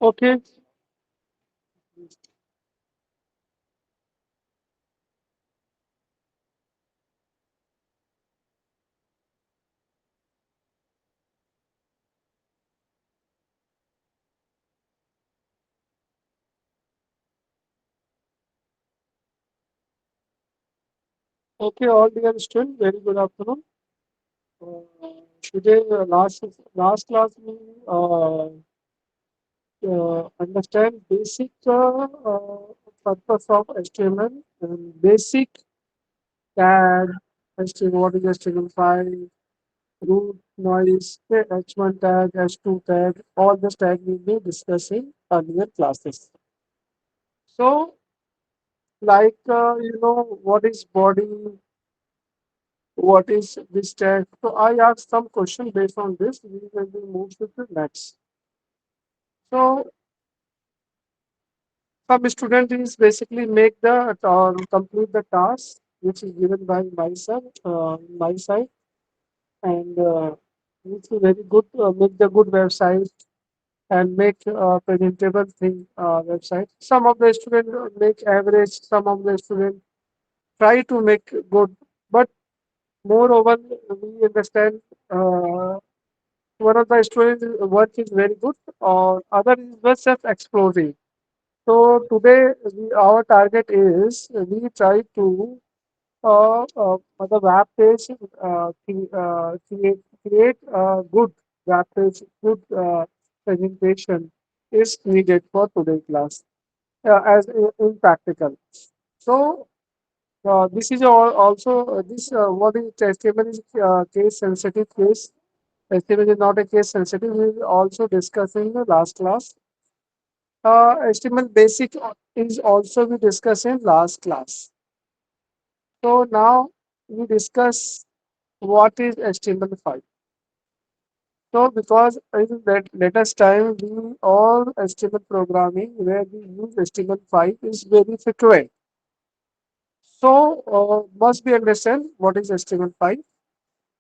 Okay, okay, all dear students, very good afternoon. Today, last class we understand basic purpose of HTML and basic tag, HTML, what is HTML5, root, noise, H1 tag, H2 tag, all the tag we will be discussing earlier classes. So, like, what is body, what is this tag? So I asked some question based on this. We will be moved to the next. So some student is basically make the complete the task which is given by myself, my side, and which is very good. Make the good website and make presentable thing website. Some of the student make average. Some of the student try to make good, but moreover we understand. One of the students work is very good, or other is just self-exploring. So today our target is we try to the web page create a good web page, good presentation is needed for today class as in practical. So this is also this what is HTML is case sensitive case. HTML is not a case sensitive. We will also discuss in the last class. HTML basic is also we discussed in last class. So now we discuss what is HTML5. So because in that latest time we all HTML programming where we use HTML5 is very frequent. So must be understand what is HTML5.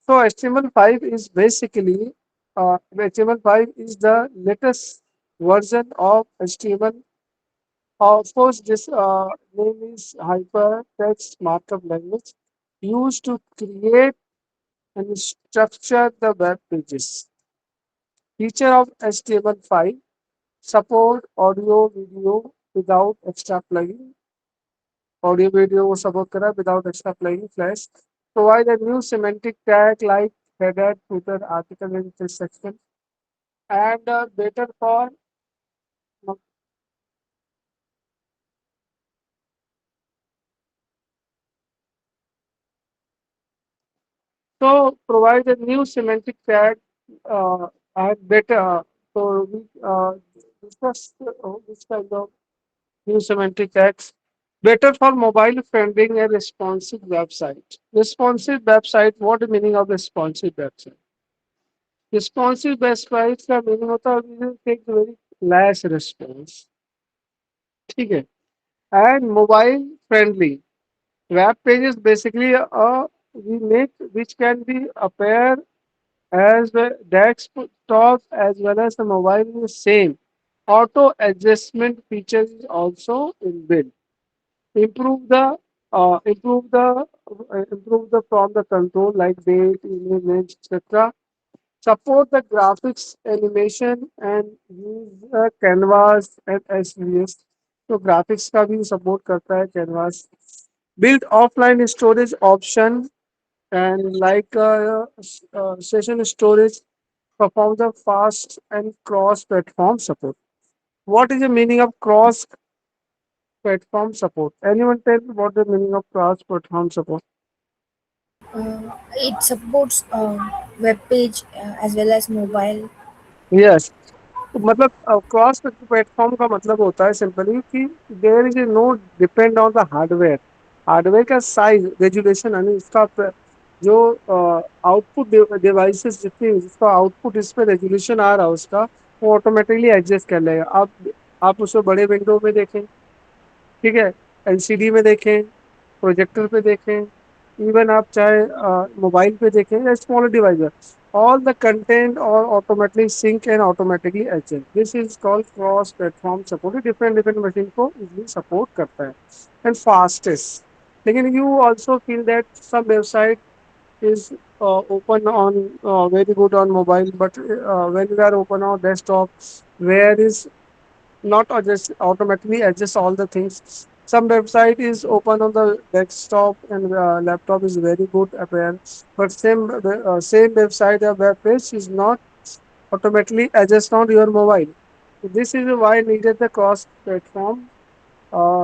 So HTML5 is basically HTML5 is the latest version of HTML. Of course, this name is Hypertext Markup Language used to create and structure the web pages. Feature of HTML5 support audio video without extra plugin. Audio video वो support करा without extra plugin flash. Provide a new semantic tag like header, footer, article, and section. And better for so provide a new semantic tag and better. So we discuss this kind of new semantic tags. Better for mobile friendly and responsive website. Responsive website. What the meaning of responsive website? Responsive website का meaning होता है we will take very less response. ठीक है. And mobile friendly. Web pages basically we make which can be appear as the desktop as well as the mobile is same. Auto adjustment feature is also inbuilt. Improve the improve the from the control like date, image, etc. Support the graphics, animation and use canvas and SVS. तो graphics का भी support करता है canvas. Build offline storage option and like session storage perform the fast and cross platform support. What is the meaning of cross platform support? Anyone tell what the meaning of cross platform support? It supports web page as well as mobile. Yes. तो मतलब cross platform का मतलब होता है simply कि there is no depend on the hardware hardware का size resolution यानी इसका जो आउटपुट डिवाइसेस जितनी जिसका आउटपुट इस पे रेजुलेशन आ रहा है उसका वो ऑटोमेटिकली एडजस्ट कर लेगा आप उसको बड़े विंडो में देखें ठीक है एलसीडी में देखें प्रोजेक्टर पे देखें इवन आप चाहे मोबाइल पे देखें या small device, all the content or automatically sync and automatically adjust. This is called cross platform support. Different different machine को easily support करता है and fastest. लेकिन you also feel that some website is open on very good on mobile, but when we are open on desktop, where is not adjust automatically adjust all the things. Some website is open on the desktop and laptop is very good appearance, but same website or web page is not automatically adjust on your mobile. This is why needed the cross platform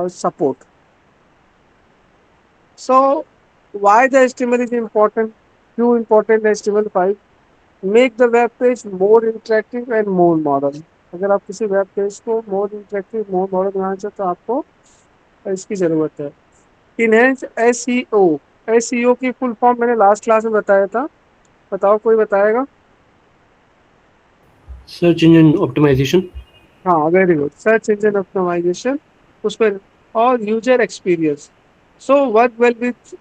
support. So why the HTML is important? Few important HTML5 make the web page more interactive and more modern. अगर आप किसी web page को मोर interactive मोर modern बनाना चाहते तो आपको इसकी जरूरत है। इनहेंस एसईओ, एसईओ की फुल फॉर्म मैंने लास्ट क्लास में बताया था, बताओ कोई बताएगा? Search engine optimization. हाँ very good, search engine optimisation उस पर, और user experience. So work well with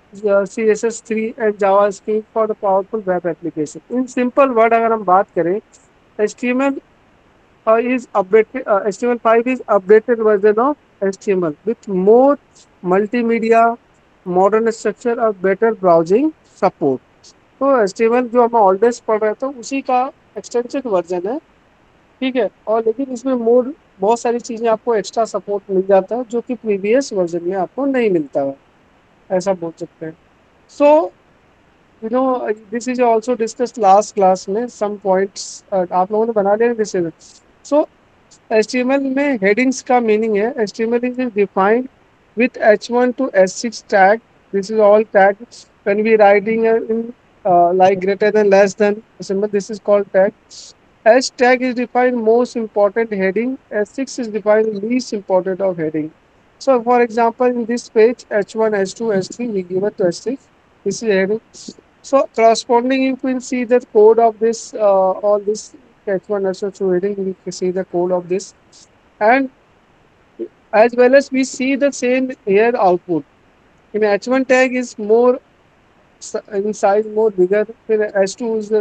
CSS3 and JavaScript for the powerful web application. In simple word अगर हम बात करें, HTML is updated, HTML5 is updated version of HTML with more multimedia, modern structure और better browsing support। तो HTML जो हम always पढ़ रहे थे उसी का एक्सटेंशन वर्जन है, ठीक है, और लेकिन इसमें मोर बहुत सारी चीजें आपको एक्स्ट्रा सपोर्ट मिल जाता है जो कि प्रीवियस वर्जन में आपको नहीं मिलता है, ऐसा बोल सकते हैं। So you know this is also discuss last class में सम पॉइंट्स आप लोगों ने बना लिया दिस इज। सो HTML में हेडिंग्स का मीनिंग है, HTML is defined with H1 to H6 tag. This is all tag. When we writing in like greater than less than symbol, this is called tag. H tag is defined most important heading. H6 is defined least important of heading. So for example, in this page, H1, H2, H3, we give it to H6. This is heading. So corresponding, you can see the code of this, all this H1, H2 heading, we can see the code of this. And as well as we see the same here output. In H1 tag is more in size more bigger, फिर H2 is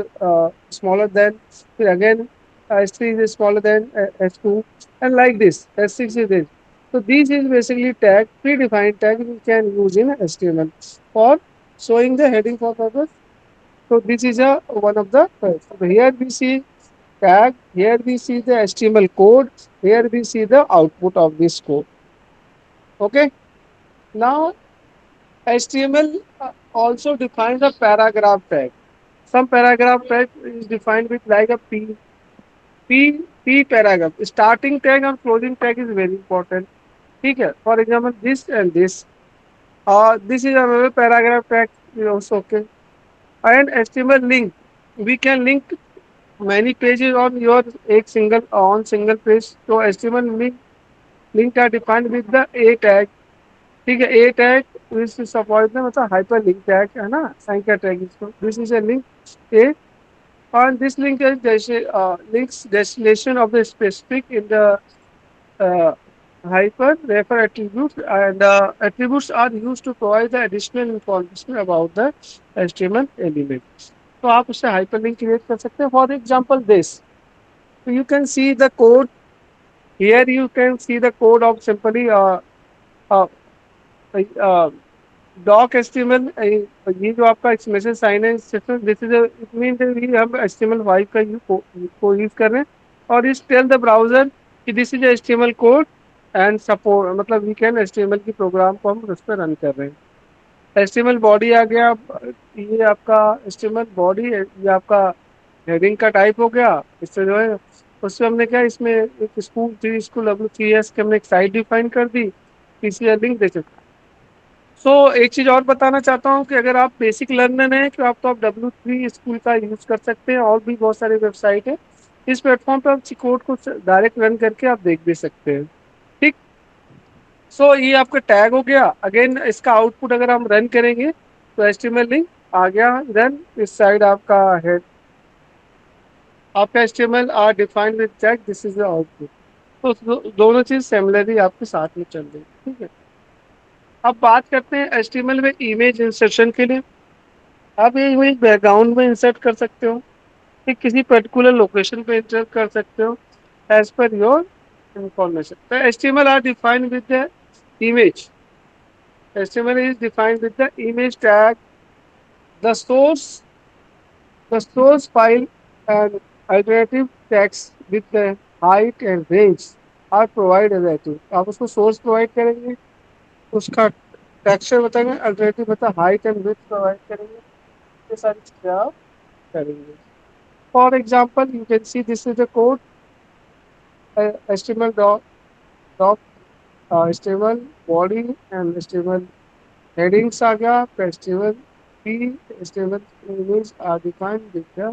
smaller than, फिर again H3 is smaller than H2, and like this, H6 is this. So these is basically tag, predefined tag we can use in HTML for showing the heading for purpose. So this is a one of the so here we see tag, here we see the HTML code, here we see the output of this code. Okay, now HTML also defines a paragraph tag. Some paragraph tag is defined with like a P paragraph. Starting tag and closing tag is very important. ठीक है. For example, this and this. This is another paragraph tag. Is also okay. And HTML link. We can link many pages on your एक single on single page. So HTML link are defined with the A tag. ठीक है, ए tag इस suppose में मतलब hyper link tag है ना, sign का tag इसको, दिस इज अ लिंक ए, और दिस लिंक इज जैसे links destination of the specific in the hyper refer attributes, and attributes are used to provide the additional information about the HTML element. तो आप उससे hyperlink create कर सकते हैं, for example this, so you can see the code here, you can see the code of simply uh, uh, doc HTML, ये जो आपका exclamation sign है दिस इज इट मीन हम HTML5 का को यूज कर रहे हैं, और इस टेल द ब्राउजर कि this is HTML code and support, मतलब वी कैन HTML की प्रोग्राम को हम उस पर रन कर रहे हैं। HTML बॉडी आ गया, ये आपका HTML बॉडी, ये आपका हेडिंग का टाइप हो गया, इससे जो है उससे हमने क्या इसमें एक स्कूल W3S के हमने एक साइट डिफाइन कर दी, पीसी लिंक दे सकते। सो एक चीज और बताना चाहता हूँ कि अगर आप बेसिक लर्नर हैं तो आप W3 स्कूल का यूज कर सकते हैं, और भी बहुत सारे वेबसाइट है, इस प्लेटफॉर्म पे आप कोड को डायरेक्ट रन करके आप देख भी सकते हैं। ठीक, सो ये आपका टैग हो गया। अगेन इसका आउटपुट अगर हम रन करेंगे तो HTML लिंक आ गया, रन इस साइड आपका हेड, आपका HTML are defined with tag, this is the output. तो दोनों चीज सिमिलरली आपके साथ में चल रही है, ठीक है। अब बात करते हैं HTML में इमेज इंसर्शन के लिए। आप ये इमेज बैकग्राउंड में इंसर्ट कर सकते हो, फिर किसी पर्टिकुलर लोकेशन पे इंसर्ट कर सकते हो एज पर योर इंफॉर्मेशन। तो HTML are defined with the image. HTML is defined with the image tag, the source, the source file, and alternative text with the height and range are provided रहती है। आप उसको source provide करेंगे, उसका texture बताएंगे, alternative बता height and width provide करेंगे, ये सारी चीजें आप करेंगे। For example you can see this is the code HTML doc HTML body and HTML headings आ गया, फिर HTML p HTML image are defined with the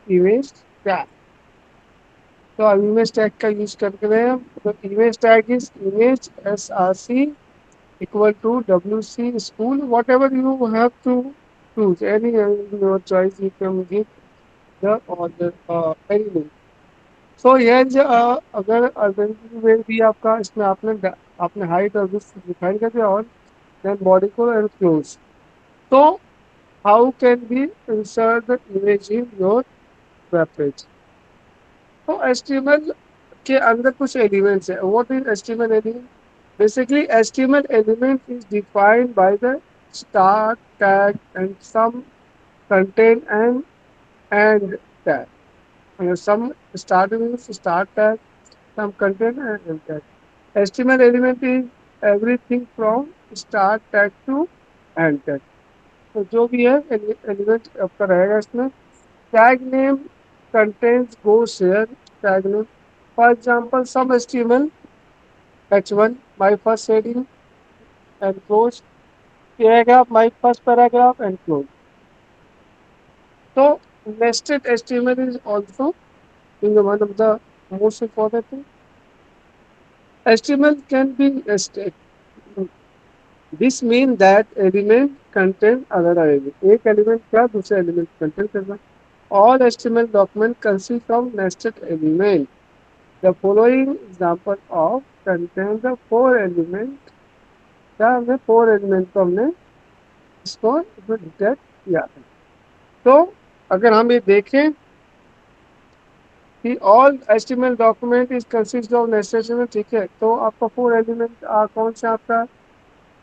image tag। तो अब इमेज टैग का यूज करके रहे हैं। तो image tag is image src equal to wc school whatever you have to choose any your choice you can give the order any name। सो ये अगर alternative वे भी आपका इसमें आपने हाइट और विड्थ डिफाइन कर दिया और देन बॉडी को क्लोज। तो how can be insert the image in your web page. तो HTML के अंदर कुछ एलिमेंट्स है। What is HTML element? Basically, HTML element is defined by the start tag and some contain and tag. Some start means start tag, some contain and end tag. HTML element is everything from start tag to end tag. तो जो भी है element आपका रहेगा इसमें। Tag name contains goes here tag name. For example, some HTML h1 my first heading and close paragraph my first paragraph and close। So nested HTML is also in the one of the most important thing। HTML can be nested। This means that element contain other element। एक element क्या दूसरे element contain करना। All HTML document consist of nested element। The following example of contain the four element। क्या हमने four element को हमने इसको detect किया है। तो अगर हम ये देखें कि all HTML document is consist of necessary, ठीक है। तो आपका फोर एलिमेंट कौन सा आपका?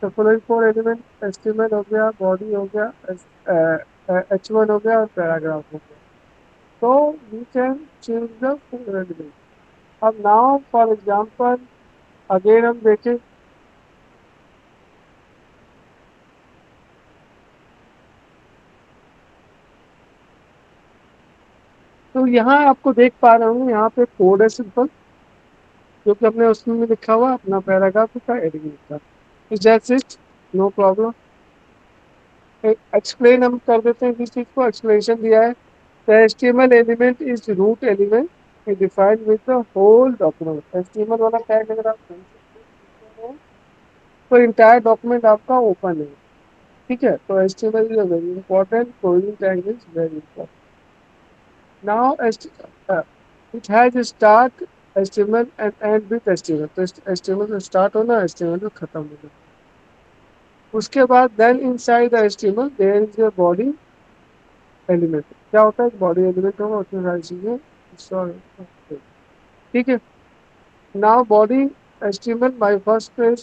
तो फॉलोइंग फोर एलिमेंट HTML हो गया, बॉडी हो गया, H1 हो गया और पैराग्राफ हो गया। तो we can change the for element. अब नाउ फॉर एग्जांपल अगेन हम देखें तो यहाँ आपको देख पा रहा हूँ, यहाँ पे कोड है सिंपल जो कि हमने उसमें भी लिखा हुआ अपना पैराग्राफ लिखा, एडिंग लिखा। That's it, no problem. Explain हम कर देते हैं किस चीज को, एक्सप्लेनेशन दिया है। The HTML element is root element defined with the whole document. HTML वाला टैग अगर आप तो इंटायर डॉक्यूमेंट आपका ओपन है, ठीक है। तो HTML is very important, coding tag is very important. Now it has start HTML and end with HTML। तो HTML में स्टार्ट होना, HTML में खत्म होना। उसके बाद then inside the HTML there is a body element. क्या होता है? बॉडी एलिमेंट होगा, उसमें सारी चीजें install होंगी। ठीक है। Now body HTML my first page,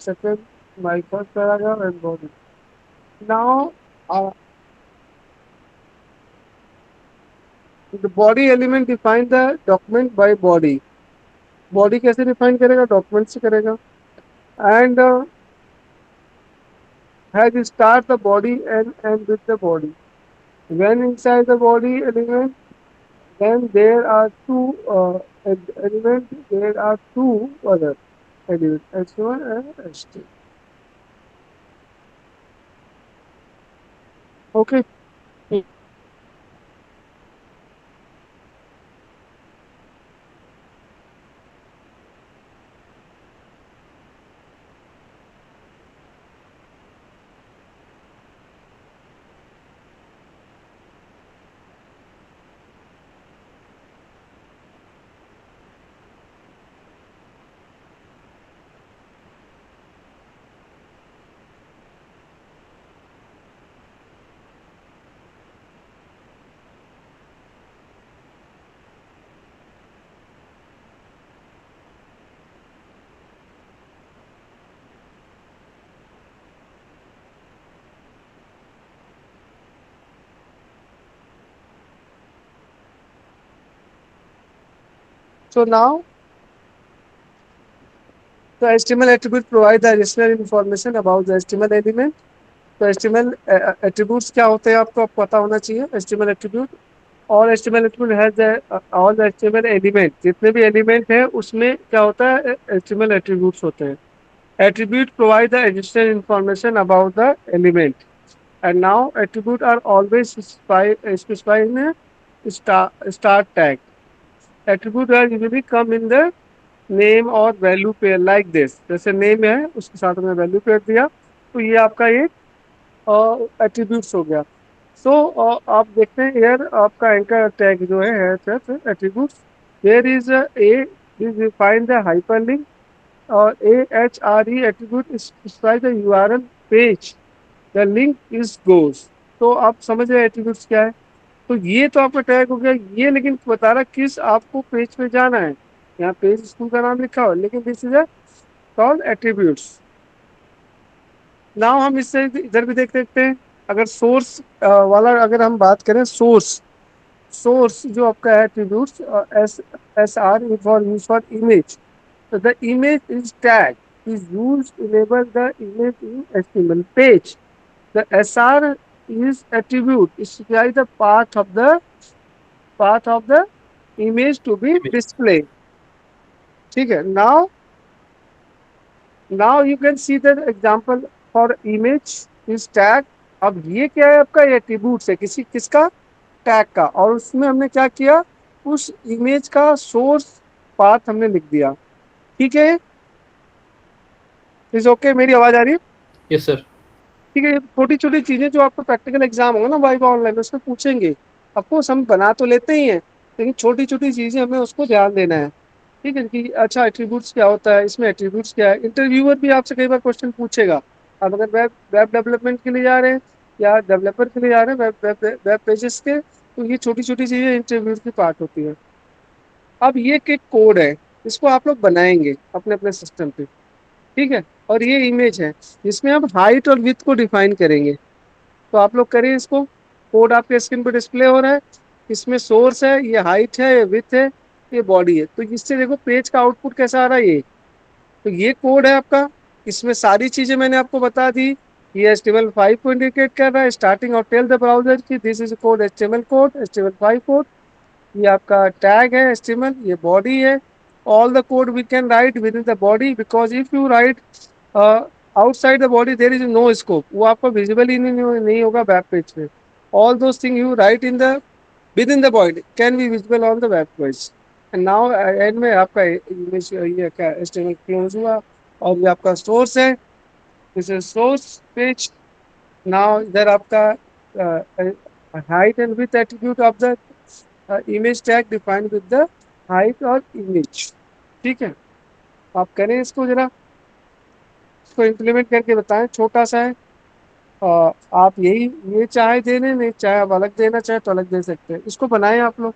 second my first paragraph and body. Now the body element define the document by body. Body कैसे डिफाइन करेगा? डॉक्यूमेंट से करेगा। And has start the body and end with the body. When inside the body element then there are two elements, there are two other elements, H1 and H2। Okay। So now the HTML attribute provide the additional information about the HTML element. तो HTML attributes क्या होते हैं आपको पता होना चाहिए. HTML attribute और HTML attribute has all the HTML element, जितने भी element है उसमें क्या होता है HTML attributes होते हैं. Attribute provide the additional information about the element, and now attribute are always specified in a start tag. Attribute are usually come in the name और वैल्यू पेयर लाइक दिस. जैसे name है उसके साथ में value pair दिया तो ये आपका एक एट्रीब्यूट्स हो गया. सो आप देखते हैं यार आपका एंकर टैग जो है attributes. There is a is find the hyperlink और AHRE attribute specify the URL page the link is goes. तो आप समझ रहे एट्रीब्यूट्स क्या है. तो ये तो आपका टैग हो गया ये, लेकिन बता रहा किस आपको पेज पे जाना है. यहाँ पेज स्कूल का नाम लिखा हो लेकिन this is called attributes. Now हम इससे इधर भी देख सकते हैं. अगर सोर्स वाला अगर हम बात करें सोर्स सोर्स जो आपका है attributes SR for use for image. So the image is tag is used to label the image in HTML page. The SR is attribute. It supplies the path of the image to be Image. displayed. ठीक है. Now you can see the example for image is tag. अब ये क्या है आपका attributes है किसका tag का. और उसमें हमने क्या किया उस इमेज का सोर्स पाथ हमने लिख दिया. ठीक है. Is okay. मेरी आवाज आ रही है. Yes, sir. ठीक है. छोटी छोटी चीजें जो आपको प्रैक्टिकल एग्जाम होगा ना वाइवा ऑनलाइन उसमें पूछेंगे. अफकोर्स हम बना तो लेते ही हैं लेकिन छोटी छोटी चीजें हमें उसको ध्यान देना है. ठीक है कि अच्छा एट्रीब्यूट्स क्या होता है इसमें एट्रीब्यूट्स क्या है. इंटरव्यूअर भी आपसे कई बार क्वेश्चन पूछेगा. आप अगर वेब वेब डेवलपमेंट के लिए जा रहे हैं या डेवलपर के लिए जा रहे हैं वेब पेजेस के तो ये छोटी छोटी चीजें इंटरव्यू की पार्ट होती है. अब ये एक कोड है इसको आप लोग बनाएंगे अपने अपने सिस्टम पे. ठीक है. और ये इमेज है जिसमें आप हाइट और विड्थ को डिफाइन करेंगे. तो आप लोग करिए इसको. कोड आपके स्क्रीन पर डिस्प्ले हो रहा है. इसमें सोर्स है ये हाइट है ये विड्थ है ये बॉडी है. तो इससे देखो पेज का आउटपुट कैसा आ रहा है ये. तो ये कोड है आपका. इसमें सारी चीजें मैंने आपको बता दी. ये HTML5 को इंडिकेट कर रहा है स्टार्टिंग और टेल द ब्राउजर की this is code HTML code HTML5 code. ये आपका टैग है HTML. ये बॉडी है. All the code we can write within the body because if you write outside the body there is no scope. वो आपको visible ही नहीं होगा वेब पेज पे. All those thing you write in the within the body can be visible on the web page. And now and में आपका image ये क्या HTML क्लोज हुआ और ये आपका सोर्स है. This is source page. Now इधर आपका height and width attribute of the image tag defined with the height और इमेज. ठीक है. आप करें इसको जरा इसको इम्प्लीमेंट करके बताएं. छोटा सा है. आप यही ये चाहे देने नहीं चाहे आप अलग देना चाहे तो अलग दे सकते हैं. इसको बनाएं आप लोग.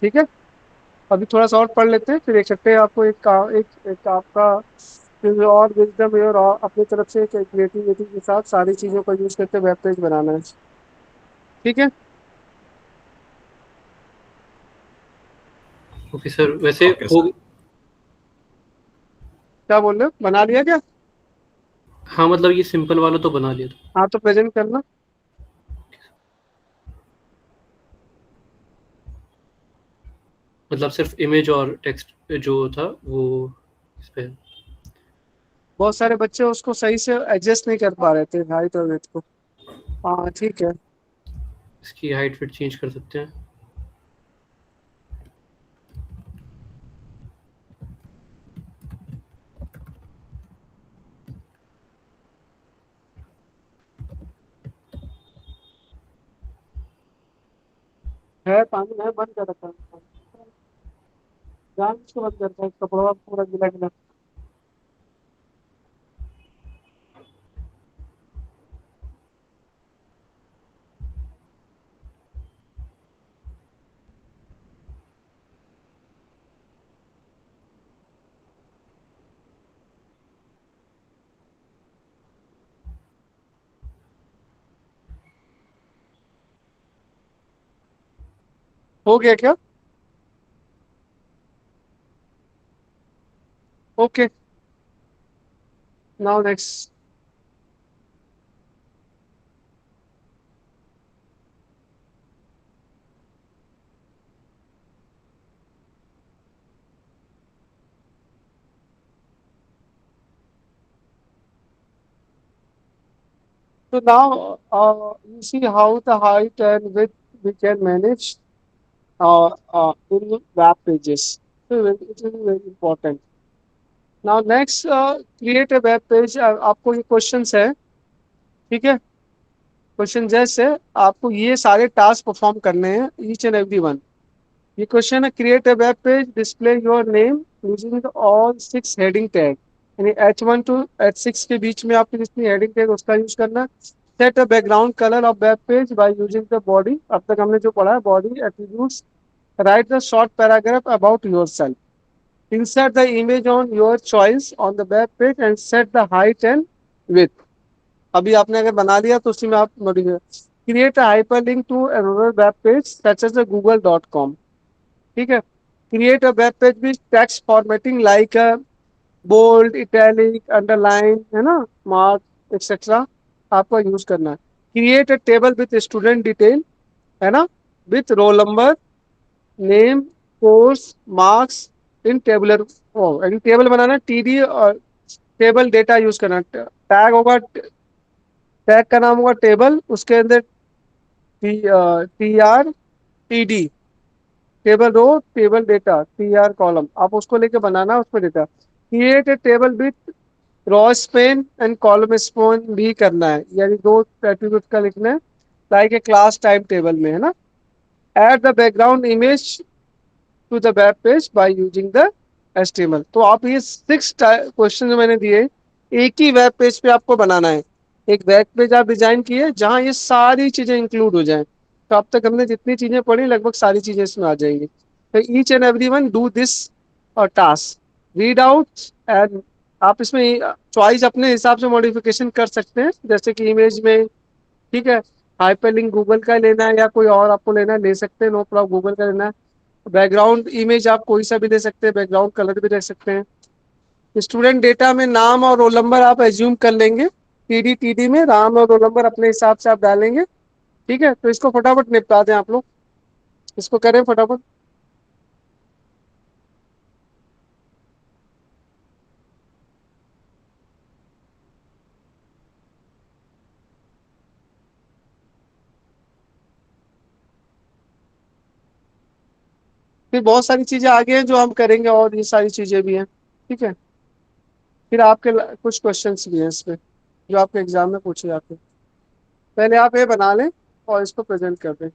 ठीक है. अभी थोड़ा सा और पढ़ लेते हैं फिर एक सकते हैं आपको एक आपका फिर और विजडम और अपनी तरफ से एक क्रिएटिविटी के साथ सारी चीजों का यूज करके वेब पेज बनाना है. ठीक है. Okay, sir. वैसे Okay, हो. sir. क्या बोल रहे हो बना लिया क्या. हाँ मतलब ये सिंपल वाला तो बना लिया था. हाँ तो प्रेजेंट करना. मतलब सिर्फ इमेज और टेक्स्ट जो था वो इस पे. बहुत सारे बच्चे उसको सही से एडजस्ट नहीं कर पा रहे थे हाइट और विड्थ को. हाँ ठीक है. इसकी हाइट फिट चेंज कर सकते हैं. है पानी है बंद कर रखा है. जान इसको बंद करता है कपड़ा पूरा गिला गिला. हो गया क्या? Okay, now next. So now you see how the height and width we can manage in web pages. So it is very important. Now next, create a web page. आपको ये क्वेश्चंस है, ठीक है? क्वेश्चन जैसे आपको ये सारे task perform करने हैं, ईच एंड एवरी वन. ये क्वेश्चन है, create a web page, display your name using all 6 heading tag. यानी H1 टू H6 के बीच में आपकी जितनी हेडिंग टैग उसका यूज करना. Set a background colour of web page by using the body. अब तक हमने जो पढ़ा है, body attributes. Right the short paragraph about yourself. Insert the image on your choice on the web page and set the height and width. अभी आपने अगर बना लिया तो उसी में आप create a hyperlink to another web page such as google.com. ठीक है. Create a web page with text formatting like bold, italic, underline, है ना, मार्क एक्सेट्रा आपको यूज करना है. Create a table with student detail, है ना, with roll number, name, course, marks in tabular. यानी टेबल बनाना, टीडी और टेबल डेटा यूज करना. टैग होगा, टैग का नाम होगा टेबल, उसके अंदर TR TD, table row, table data, TR column, आप उसको लेके बनाना, उसमें data. Create a table with row span and column span भी करना है, यानी 2 एट्रीब्यूट का लिखना है, like a class time table में, है ना. Add the background image to the web page by using the HTML. तो आप ये 6 क्वेश्चन जो मैंने दिए, एक ही वेब पेज पे आपको बनाना है. एक वेब पेज आप डिजाइन किए जहां ये सारी चीजें इंक्लूड हो जाएं. तो अब तक हमने जितनी चीजें पढ़ी, लगभग सारी चीजें इसमें आ जाएंगी. तो each and every one do this task, read out. And आप इसमें चॉइस अपने हिसाब से मॉडिफिकेशन कर सकते हैं, जैसे कि इमेज में, ठीक है, हाइपरलिंक गूगल का लेना है या कोई और आपको लेना है, ले सकते हैं, नो प्रॉब्लम. गूगल का लेना है. बैकग्राउंड इमेज आप कोई सा भी दे सकते हैं, बैकग्राउंड कलर भी दे सकते हैं. स्टूडेंट डेटा में नाम और रोल नंबर आप एज्यूम कर लेंगे. TD में नाम और रोल नंबर अपने हिसाब से आप डालेंगे. ठीक है, तो इसको फटाफट निपटा दें आप लोग, इसको करें फटाफट. फिर बहुत सारी चीजें आगे हैं जो हम करेंगे, और ये सारी चीजें भी हैं. ठीक है. फिर आपके कुछ क्वेश्चंस भी हैं इस पे जो आपके एग्जाम में पूछे जाते हैं. पहले आप ये बना लें और इसको प्रेजेंट कर दें.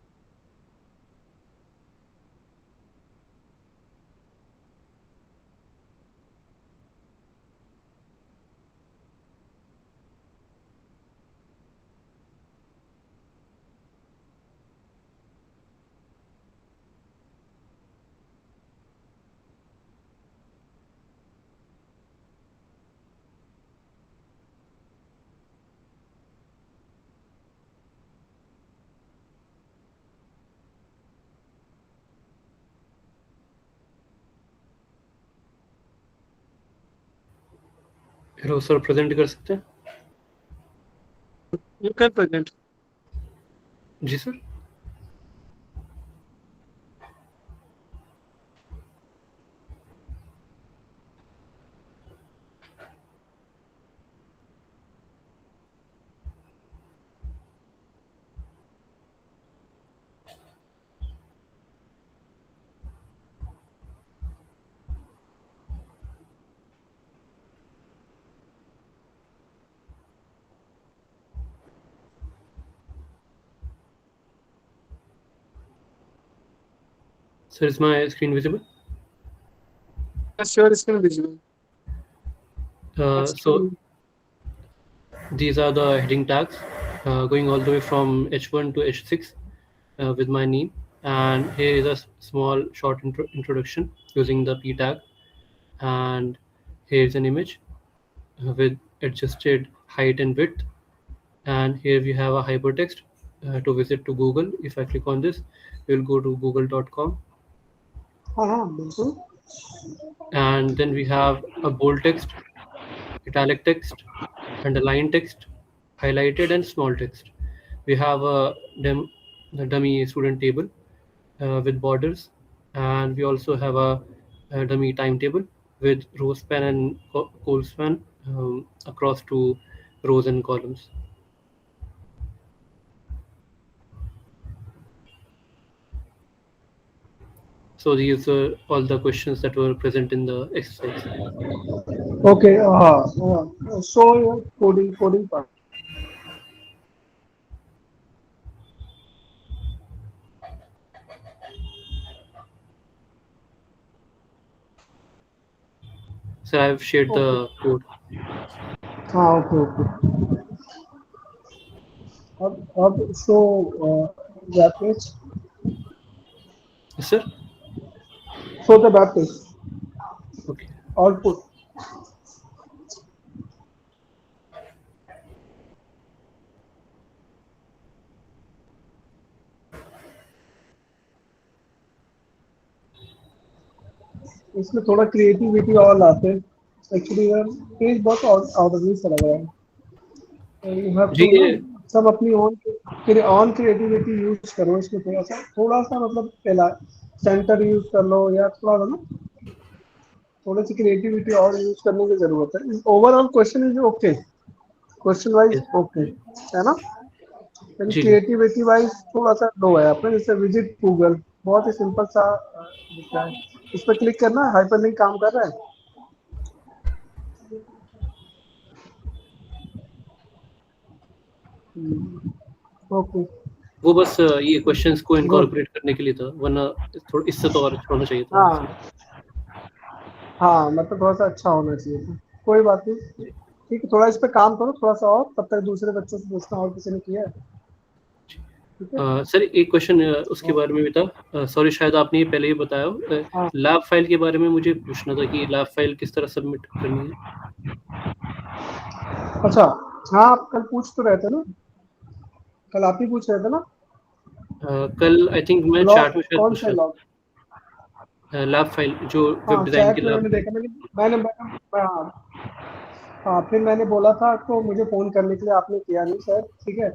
हेलो सर, प्रेजेंट कर सकते हैं? You can present. जी sir. Sir, is my screen visible? Sure, screen visible. So these are the heading tags going all the way from H1 to H6 with my name. And here is a small short introduction using the P tag. And here's an image with adjusted height and width. And here we have a hypertext to visit to Google. If I click on this, we'll go to google.com, हाँ हाँ बिल्कुल. and then we have a bold text, italic text, underlined text, highlighted, and small text. We have the dummy student table with borders, and we also have a dummy timetable with row span and col span across two rows and columns. So these are all the questions that were present in the exercise. Okay. So your coding part. So I've shared Okay. the code. हाँ okay okay. अब so web page. Yes, sir. So the web page Okay. output. इसमें थोड़ा creativity और लाते हैं. Actually यार page बहुत आउटरली सा लग रहा है. यू हैव जी टू ना सब अपनी ऑन क्रिएटिविटी यूज करो. इसमें थोड़ा सा मतलब पहला सेंटर यूज कर लो या थोड़ा सा ना थोड़ी सी क्रिएटिविटी और यूज करने की जरूरत है. Overall question is okay. Question wise yes. Okay है ना. लेकिन जी जी. क्रिएटिविटी वाइज थोड़ा सा लो है. अपने जैसे विजिट गूगल बहुत ही सिंपल सा दिखता है. इस पर क्लिक करना. हाइपरलिंक काम कर रहा है. ओके. वो बस ये क्वेश्चंस को इनकॉर्पोरेट करने के लिए था, वरना थोड़ा इससे तो और अच्छा होना चाहिए था. हाँ हाँ मतलब थोड़ा सा अच्छा होना चाहिए था. कोई बात नहीं. ठीक है. थोड़ा इस पे काम करो थोड़ा सा और. तब तक दूसरे बच्चों से पूछना और किसी ने किया है. ठीक है. सर एक क्वेश्चन उसके बारे में भी था. सॉरी शायद आपने ये पहले ही बताया हो. हाँ. लैब फाइल के बारे में मुझे पूछना था कि लैब फाइल किस तरह सबमिट करनी है. अच्छा. हाँ आप कल पूछ तो रहे थे ना. कल आप ही पूछ रहे थे ना. कल आई थिंक मैं लॉग चैट में शायद कौन पूछ सा रहा लॉग. था. लैब फाइल जो वेब हाँ डिजाइन चैट की में लैब. मैंने देखा. हाँ फिर मैंने बोला था तो मुझे फोन करने के लिए आपने किया नहीं शायद. ठीक है.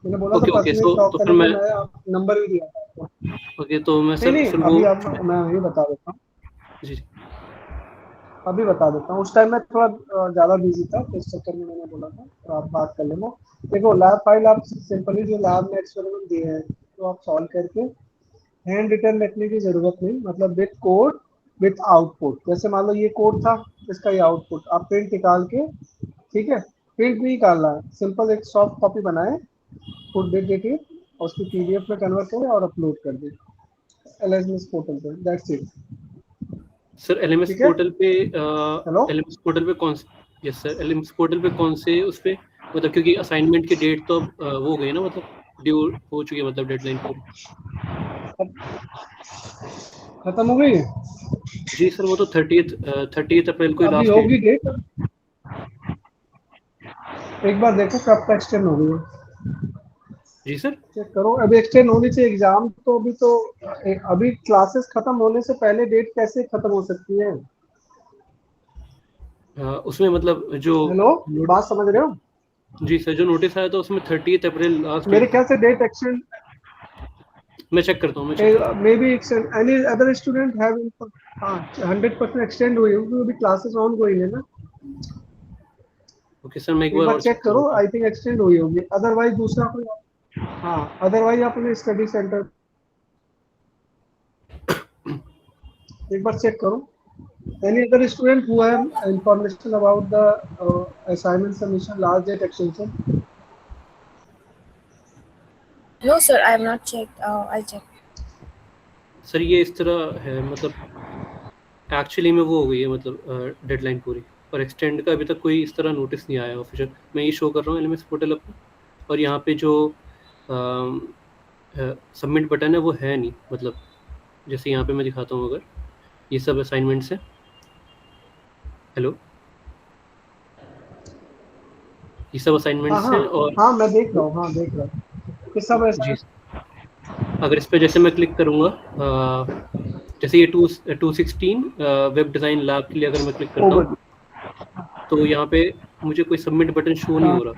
मैंने बोला था ओके ओके. पर्सनली टॉक तो फिर करने के मैं लिए. मैं नंबर भी दिया था आपको. ओके तो मैं नहीं सर नहीं फिर वो अभी अब मैं यही बता देता हूँ. जी अभी बता देता हूँ. उस टाइम मैं थोड़ा ज़्यादा बिजी था तो इस चक्कर में मैंने बोला था. तो आप बात कर लेना. देखो लैब फाइल आप सिंपली जो लैब में एक्सपेरिमेंट दिए हैं तो आप सॉल्व करके हैंड रिटर्न लिखने की जरूरत नहीं. मतलब विथ कोड विथ आउटपुट. जैसे मान लो ये कोड था इसका ये आउटपुट आप प्रिंट निकाल के. ठीक है. प्रिंट नहीं निकालना है. सिंपल एक सॉफ्ट कॉपी बनाए. फुट डेट डिटेल और उसकी पीडीएफ में कन्वर्ट करें और अपलोड कर दें एलएसएस पोर्टल पे. That's it. सर. एलएमएस ठीक है. पोर्टल पे हेलो. एलएमएस पोर्टल पे कौन से. Yes sir. एलएमएस पोर्टल पे कौन से उस पे मतलब क्योंकि असाइनमेंट की डेट तो वो हो गई ना, मतलब ड्यू हो चुकी है, मतलब डेडलाइन पूरी. खत्म हो गई. जी सर वो तो 30th अप्रैल को अभी लास्ट डेट. होगी डेट. एक बार देखो कब तक एक्सटेंड हो गई है. जी सर. चेक करो. अभी एक्सटेंड होनी चाहिए. एग्जाम तो अभी तो अभी क्लासेस खत्म होने से पहले डेट कैसे खत्म हो सकती है. उसमें मतलब जो हेलो. बात समझ रहे हो. जी सर जो नोटिस आया था उसमें 30th अप्रैल लास्ट मेरे डेट. ख्याल से डेट एक्सटेंड मैं चेक करता हूँ. मैं चेक करता हूँ. May be extend any other student have. हाँ 100% एक्सटेंड हुई है क्योंकि क्लासेस ऑन गोइंग है ना. ओके सर मैं एक एक बार बार और चेक चेक कर करो. लेता हूँ. आई थिंक एक्सटेंड हुई होगी. अदरवाइज दूसरा कोई. हाँ अदरवाइज आप अपने स्टडी सेंटर एक बार चेक करो. Any other student who have information about the assignment submission last date extension? No, sir, I have not checked. I'll check. Sir ये इस तरह है, मतलब एक्चुअली में वो हो गई है, मतलब डेडलाइन पूरी. और एक्सटेंड का अभी तक कोई इस तरह नोटिस नहीं आया ऑफिशियल. मैं ये शो कर रहा हूँ एलएमएस पोर्टल अपना, और यहाँ पे जो सबमिट बटन है वो है नहीं. मतलब जैसे यहाँ पे मैं दिखाता हूँ, अगर ये सब असाइनमेंट्स हैं. हेलो. ये सब असाइनमेंट्स हैं और हाँ मैं देख रहा हूँ. हाँ देख रहा हूँ. किसका बेस्ट जी है? अगर इस पे जैसे मैं क्लिक करूँगा, जैसे ये 216 वेब डिज़ाइन लैब के लिए अगर मैं क्लिक करता हूँ, तो यहाँ पे मुझे कोई सबमिट बटन शो नहीं हो रहा।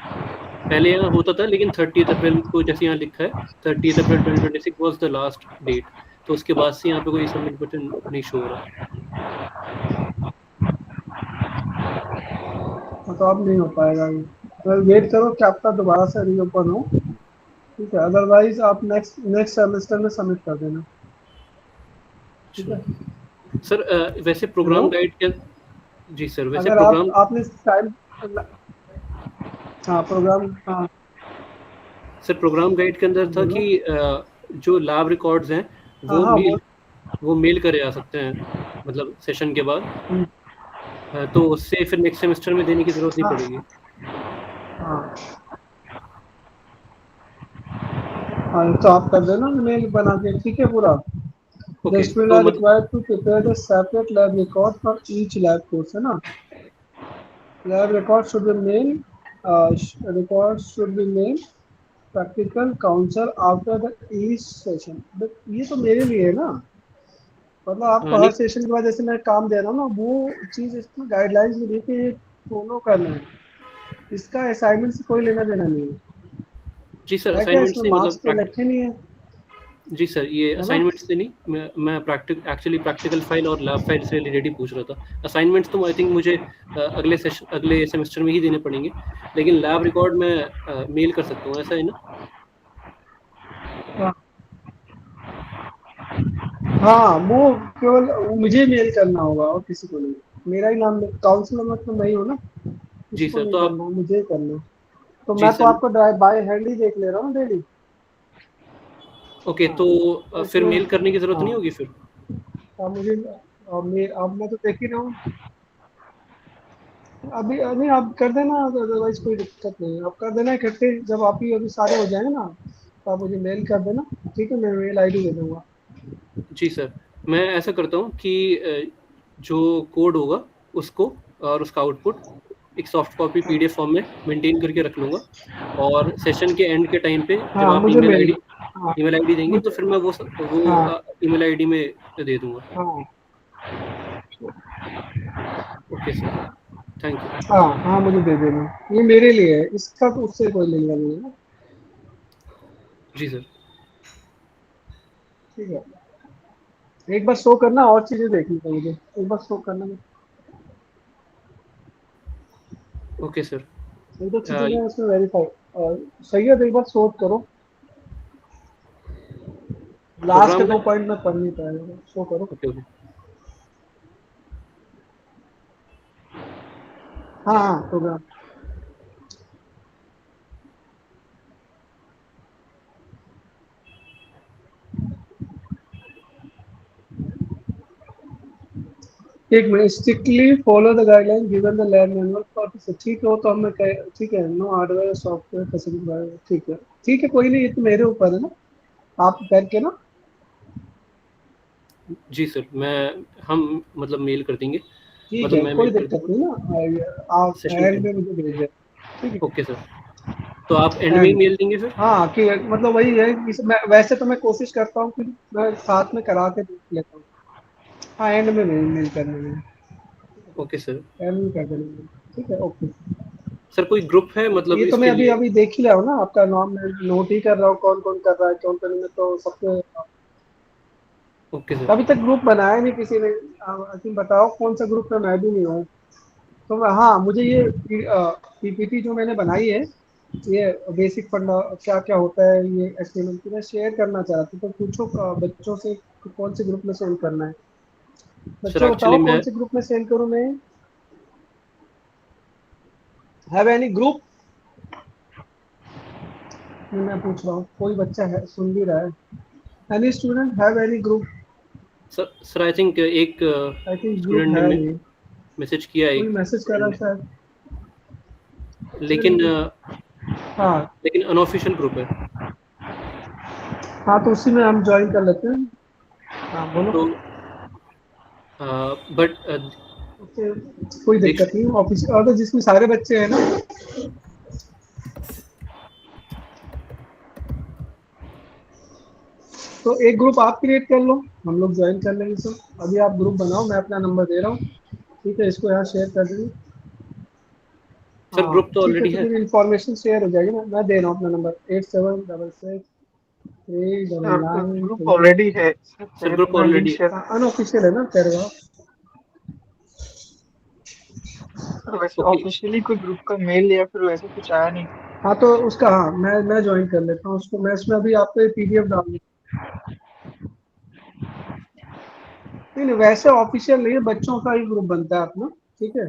पहले यहाँ होता था, लेकिन 30 अप्रैल को जैसे यहाँ लिखा है 30 अप्रैल 2026 वाज द लास्ट डेट, तो उसके बाद से यहाँ पे कोई सबमिट बटन नहीं शो हो रहा। तो अब नहीं हो पाएगा ये। तो वेट करो कि आपका दोबारा से रीओपन हो, ठीक है, अदरवाइज आप नेक्स्ट सेमेस्टर में सबमिट कर देना, ठीक है। सर वैसे हेलो, प्रोग्राम गाइड के, जी सर, वैसे अगर प्रोग्राम, आपने टाइम, हाँ प्रोग्राम, हाँ सर प्रोग्राम गाइड के अंदर था बोलो, कि जो लैब रिकॉर्ड्स हैं हाँ हाँ बोल, वो मेल करे जा सकते हैं, मतलब सेशन के बाद, हम्म, तो उससे फिर नेक्स्ट सेमेस्टर में देने की जरूरत नहीं हाँ पड़ेगी। हाँ हाँ, तो आप कर देना मेल बना के, ठीक है पूरा। The ओके, students तो are मतलब, required to prepare a separate lab record for each lab course, है ना। Lab record should be mailed, record should be mailed practical counsel after the each session। But ये तो मेरे लिए है ना, मतलब आपको हर नहीं सेशन के बाद जैसे मैं काम दे रहा हूँ ना, वो चीज़ इसमें गाइडलाइंस में दी कि ये फॉलो करना है, इसका असाइनमेंट से कोई लेना देना नहीं जी सर, है क्या, असाइनमेंट इसमें से मार्क्स तो मतलब, लिखे नहीं है, जी सर, ये है ना। असाइनमेंट से नहीं, मैं एक्चुअली प्रैक्टिकल फाइल और लैब फाइल से रिलेटेड ही पूछ रहा था। असाइनमेंट्स तो आई थिंक मुझे अगले सेमेस्टर में ही देने पड़ेंगे, लेकिन लैब रिकॉर्ड मैं मेल कर सकता हूँ, ऐसा है ना? हाँ हाँ, वो केवल वो मुझे मेल करना होगा और किसी को नहीं, मेरा ही नाम, काउंसलर मतलब मैं ही हूँ ना, जी किसी को सर, नहीं तो आप, करना, मुझे ही करना है। तो जी मैं तो सर, आपको ड्राइव बाय हैंड ही देख ले रहा हूँ डेली। ओके, हाँ, तो तो फिर इसमें, मेल करने की जरूरत नहीं हाँ होगी फिर? अब मुझे, अब मैं तो देख ही रहा हूँ अभी, नहीं आप कर देना, अदरवाइज कोई दिक्कत नहीं है, आप कर देना इकट्ठे, जब आप ही अभी सारे हो जाएंगे ना, तो आप मुझे मेल कर देना, ठीक है, मैं मेल आईडी दे दूंगा। जी सर, मैं ऐसा करता हूँ कि जो कोड होगा उसको और उसका आउटपुट एक सॉफ्ट कॉपी पीडीएफ फॉर्म में मेंटेन करके रख लूँगा, और सेशन के एंड के टाइम पे जब हाँ आप मुझे मेल, हाँ ईमेल आईडी देंगे, तो मुझे, फिर मैं हाँ वो ईमेल आईडी में दे दूँगा। हाँ ओके सर, थैंक यू। हाँ हाँ, मुझे दे देना, ये मेरे लिए है, इसका तो उससे कोई लेना नहीं है ना, जी सर, ठीक है। एक बार शो करना, और चीजें देखनी था मुझे, एक बार शो करना, ओके सर। एक दो चीजें मैं उसमें वेरीफाई, और सही है, तो एक बार शो करो, लास्ट के प्रोग्राम का, 2 पॉइंट में पढ़ नहीं पाया, शो करो। Okay okay. हाँ हाँ, प्रोग्राम, एक minute, strictly follow the guideline given the lab manual for, ठीक है, वो तो हमने ठीक है, नो हार्डवेयर सॉफ्टवेयर फैसिलिटी, ठीक है, ठीक है, कोई नहीं, ये तो मेरे ऊपर है ना, आप करके ना, जी सर, हम मतलब मेल कर देंगे, ठीक मतलब है, मैं कोई मेल कर दिक्कत दूँगा नहीं ना, आप सेशन के एंड end। में मुझे भेज दें, ठीक है, ओके सर, तो आप एंड में ही एंड, मेल देंगे फिर? हाँ कि मतलब वही है कि मैं वैसे तो मैं कोशिश करता हूँ कि मैं साथ में करा के देख लेता हूँ, हाँ एंड में मेल करने में, ओके सर। एंड में कर देना, ठीक है, ओके। सर कोई ग्रुप है मतलब ये तो मैं इसके अभी लिए? अभी देख ही रहा हूँ ना, आपका नाम मैं नोट ही कर रहा हूँ, कौन कौन कर रहा है, कौन कौन में, तो सबके, ओके सर। अभी तक ग्रुप बनाया नहीं किसी ने, तुम बताओ कौन सा ग्रुप है, मैं भी नहीं हूँ, तो हाँ मुझे ये पीपीटी जो मैंने बनाई है, ये बेसिक फंडा क्या क्या होता है, ये एचटीएमएल की मैं शेयर करना चाहती हूँ, तो पूछो बच्चों से कि कौन से ग्रुप में सेंड करना है, सर बच्चों एक्चुअली बताओ मैं, कौन से ग्रुप में सेंड करूँ मैं, हैव एनी ग्रुप, मैं पूछ रहा हूँ, कोई बच्चा है सुन भी रहा है, any student have any group, sir I think एक आई थिंक ग्रुप स्टूडेंट ने है ये, मैसेज किया है, कोई एक मैसेज कर रहा स्टूडेंट है शायद, ने, लेकिन चलिए, हाँ लेकिन अनऑफिशियल ग्रुप है। हाँ, तो उसी में हम ज्वाइन कर लेते हैं, हाँ बोलो, तो बट ओके, कोई देख, दिक्कत नहीं, ऑफिस और तो जिसमें सारे बच्चे हैं ना, तो एक ग्रुप आप क्रिएट कर लो, हम लोग ज्वाइन कर लेंगे सब। अभी आप ग्रुप बनाओ, मैं अपना नंबर दे रहा हूँ, ठीक है, इसको यहाँ शेयर कर देंगे। सर हाँ ग्रुप तो ठीक है, ऑलरेडी तो है। फिर इंफॉर्मेशन शेयर हो जाएगी ना। मैं दे रहा हूँ अपना नंबर 8766 सर 399 ग्रुप 3। ऑलरेडी है सर, सर चाहे तो ग्रुप मैं लिंक ऑलरेडी शेयर। अनऑफिशियल है ना कह रहे हो आप? सर वैसे ओके। ऑफिशियली कोई ग्रुप का मेल या फिर वैसे कुछ आया नहीं। हाँ तो उसका, हाँ मैं ज्वाइन कर लेता हूँ उसको। मैं इसमें अभी आपको पीडीएफ डाल दूँ। नहीं नहीं, वैसे ऑफिशियल नहीं है, बच्चों का ही ग्रुप बनता है अपना, ठीक है।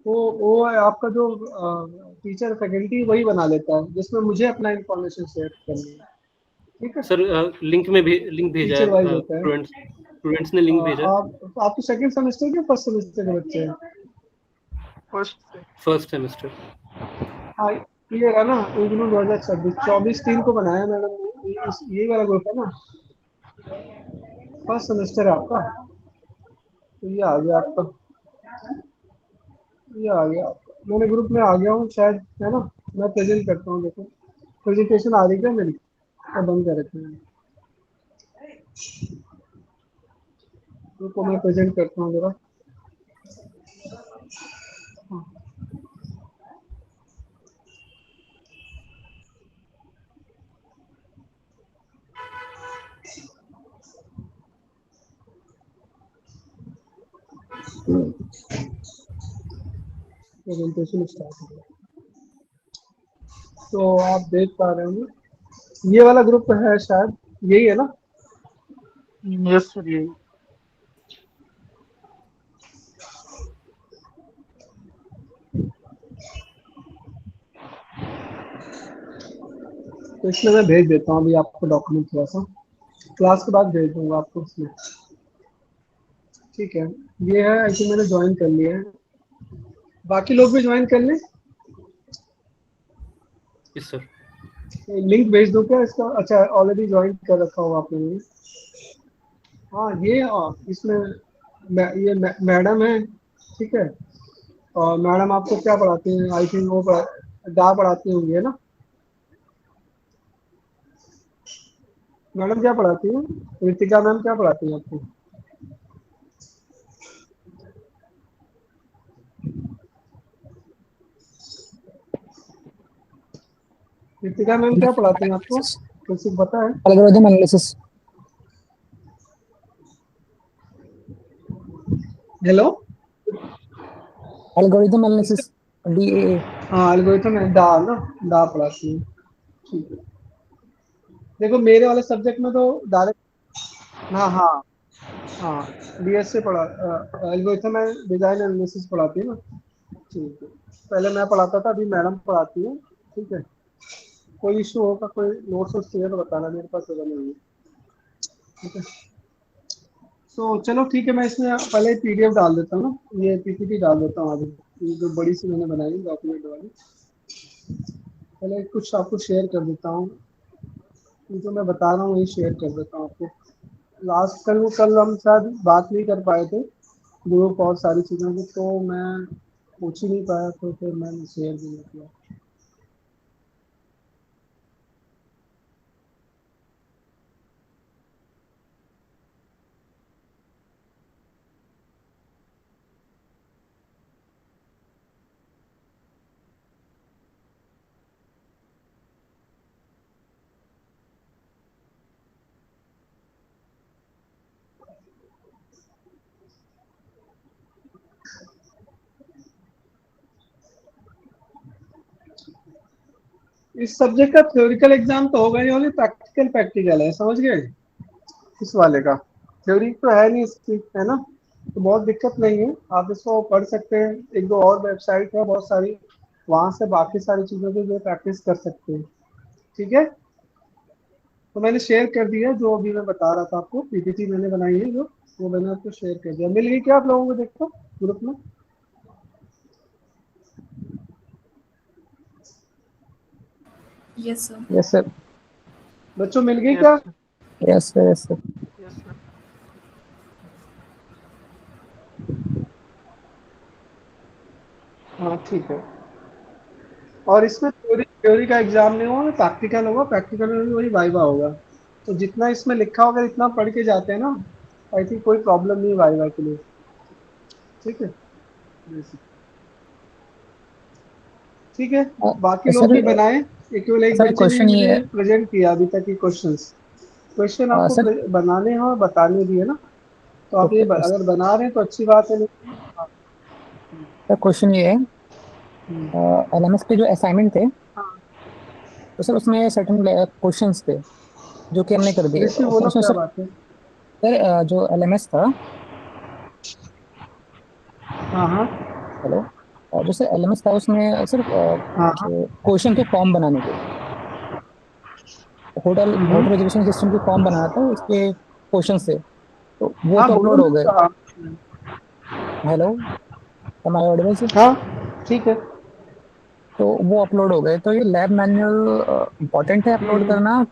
वो आपका जो टीचर फैकल्टी वही बना लेता है, जिसमें मुझे अपना इंफॉर्मेशन शेयर करनी है, ठीक है। सर लिंक में भी लिंक भेजा टीचर वाइज है, होता है। स्टूडेंट्स ने लिंक भेजा है। आपके सेकंड सेमेस्टर के फर्स्ट सेमेस्टर के बच्चे हैं? फर्स्ट से। First semester. हाँ, ये है ना, इग्नू 2026 24/3 को बनाया मैडम ने। यही वाला ग्रुप है ना, फर्स्ट सेमेस्टर है आपका। तो ये आ गया आपका, ये आ गया आपका। मैंने ग्रुप में आ गया हूँ शायद, है ना। मैं प्रेजेंट करता हूँ, देखो प्रेजेंटेशन आ रही क्या मेरी? बंद कर रखी है, रुको मैं प्रेजेंट करता हूँ जरा। प्रेजेंटेशन स्टार्ट हो गया। तो आप देख पा रहे होंगे, ये वाला ग्रुप है शायद, यही है ना। यस सर यही। तो इसमें मैं भेज देता हूँ अभी आपको डॉक्यूमेंट, थोड़ा सा क्लास के बाद भेज दूंगा आपको इसमें, ठीक है। ये है, आई थिंक मैंने ज्वाइन कर लिया है। बाकी लोग भी ज्वाइन कर लें। Yes sir. लिंक भेज दूं क्या इसका? अच्छा, ऑलरेडी ज्वाइन कर रखा होगा आपने ने। हाँ ये इसमें मैडम है, ठीक है। और मैडम आपको क्या पढ़ाती हैं? आई थिंक वो गा पढ़ाती होंगी, है ना। मैडम क्या पढ़ाती हैं? रितिका मैम क्या पढ़ाती हैं आपको? रितिका मैम क्या पढ़ाती हैं आपको? किसी को पता है? Algorithm analysis. Hello. Algorithm analysis, DAA. हाँ एल्गोरिथम है, डा ना, डा पढ़ाती है, ठीक है। देखो मेरे वाले सब्जेक्ट में तो डायरेक्ट, हाँ हाँ हाँ, डीएस से पढ़ा, एल्गोरिथम है, डिजाइन एनालिसिस पढ़ाती है ना, ठीक है। पहले मैं पढ़ाता था, अभी मैडम पढ़ाती है, ठीक है। कोई इशू होगा, कोई नोट्स वोट्स चाहिए तो बताना, मेरे पास होगा नहीं है, ठीक है। तो चलो ठीक है, मैं इसमें पहले पीडीएफ डाल देता हूँ ना, ये पीपीटी डाल देता हूँ अभी, ये जो बड़ी सी मैंने बनाई डॉक्यूमेंट वाली। पहले कुछ आपको शेयर कर देता हूँ, ये जो मैं बता रहा हूँ वही शेयर कर देता हूँ आपको। लास्ट कल हम शायद बात नहीं कर पाए थे ग्रुप और सारी चीज़ों की, तो मैं पूछ ही नहीं पाया, तो फिर मैंने शेयर भी नहीं किया। इस सब्जेक्ट का थ्योरिकल एग्जाम तो होगा नहीं, ओनली प्रैक्टिकल प्रैक्टिकल है, समझ गए। इस वाले का थ्योरी तो है नहीं इसकी, है ना। तो बहुत दिक्कत नहीं है, आप इसको पढ़ सकते हैं। एक दो और वेबसाइट है बहुत सारी, वहां से बाकी सारी चीजों की जो प्रैक्टिस कर सकते हैं, ठीक है। तो मैंने शेयर कर दिया, जो अभी मैं बता रहा था आपको, पीपीटी मैंने बनाई है जो, वो मैंने आपको शेयर कर दिया। मिल गई क्या आप लोगों को? देखो ग्रुप में। Yes, sir. Yes sir. बच्चों मिल गई यस क्या? Sir. Yes sir, yes sir. Yes sir. हाँ ठीक है। और इसमें थ्योरी थ्योरी का एग्जाम नहीं होगा, प्रैक्टिकल होगा। प्रैक्टिकल में भी वही वाइवा होगा, तो जितना इसमें लिखा होगा इतना पढ़ के जाते हैं ना, आई थिंक कोई प्रॉब्लम नहीं वाइवा के लिए। ठीक है, ठीक है। बाकी लोग सर भी बनाए, ये केवल एक सर बच्चे ने ही क्वेश्चन ये मुझे है। प्रेजेंट किया अभी तक के क्वेश्चंस। क्वेश्चन आपको सर बनाने हैं और बताने भी है ना, तो आप ये ओके अगर बना रहे हैं तो अच्छी बात है, नहीं। हाँ, सर क्वेश्चन ये है, हम्म, एलएमएस के जो असाइनमेंट थे, हाँ। तो सर उसमें सर्टेन क्वेश्चंस थे जो कि हमने कर दिए, ऋषि तो बोलो उसमें क्या सर, बात है। जो एलएमएस था, हाँ हाँ हेलो, जो सर एलएमएस था उसमें सर हाँ हाँ। जो क्वेश्चन के फॉर्म बनाने थे, होटल होटल हम्म। रिजर्वेशन सिस्टम के फॉर्म बनाया था, उसके क्वेश्चन थे, तो वो हाँ तो बोलो अपलोड हो गए। ना, हाँ। हेलो, हमारे ऑडिबल से, हाँ, ठीक है। तो वो अपलोड हो गए, तो ये लैब मैनुअल इम्पोर्टेंट है अपलोड हम्म। करना,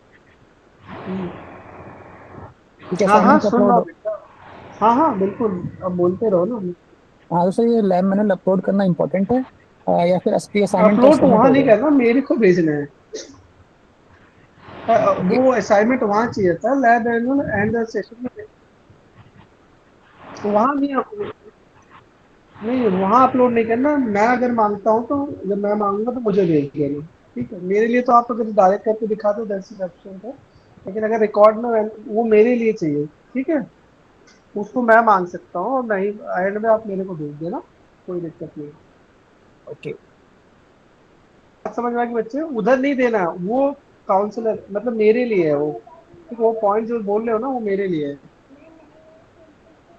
हम्म। क्योंकि हाँ हाँ, असाइनमेंट तो सुन रहा अपलोड। हूँ बेटा। हाँ हाँ बिल्कुल, अब बोलते रहो ना। हाँ तो सर ये लैब मैनुअल अपलोड करना इम्पोर्टेंट है, या फिर एसपी असाइनमेंट तो अपलोड तो सबमिट वहां हो नहीं गया। करना, मेरे को भेजना है। ओके। वो असाइनमेंट वहां चाहिए था, लैब एनुअल एंड सेशन में। वहां नहीं, नहीं वहां अपलोड नहीं करना। मैं अगर मांगता हूँ तो, जब मैं मांगूंगा तो मुझे भेज देना। ठीक है, मेरे लिए तो आप अगर डायरेक्ट करके दिखा दो दैट्स ऑप्शन है, लेकिन अगर रिकॉर्ड में वो मेरे लिए चाहिए। ठीक है, उसको मैं मांग सकता हूँ, और नहीं एंड में आप मेरे को भेज देना, कोई दिक्कत नहीं। ओके। बात समझ में आ गई बच्चे, उधर नहीं देना वो, काउंसलर मतलब मेरे लिए है वो। ठीक है, वो पॉइंट जो बोल रहे हो ना वो मेरे लिए है।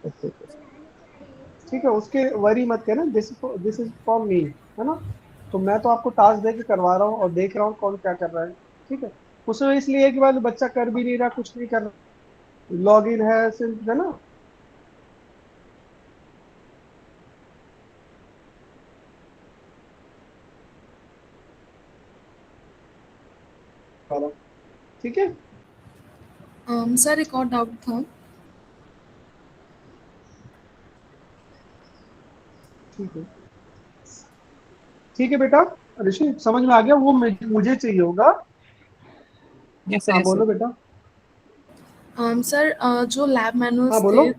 Okay okay. ठीक है, उसके वरी मत करना, दिस इज फॉर मी, है ना। तो मैं तो आपको टास्क दे के करवा रहा हूँ और देख रहा हूँ कौन क्या कर रहा है। ठीक है, उसमें इसलिए है कि बाद बच्चा कर भी नहीं रहा, कुछ नहीं कर रहा, लॉग इन है सिर्फ, है ना। ठीक है। सर एक और डाउट था। ठीक है, ठीक है बेटा। ऋषि समझ में आ गया, वो मुझे चाहिए होगा। यस सर, हाँ यस सर। बोलो बेटा। सर जो लैब हाँ मैनुअल्स बोलो। थे,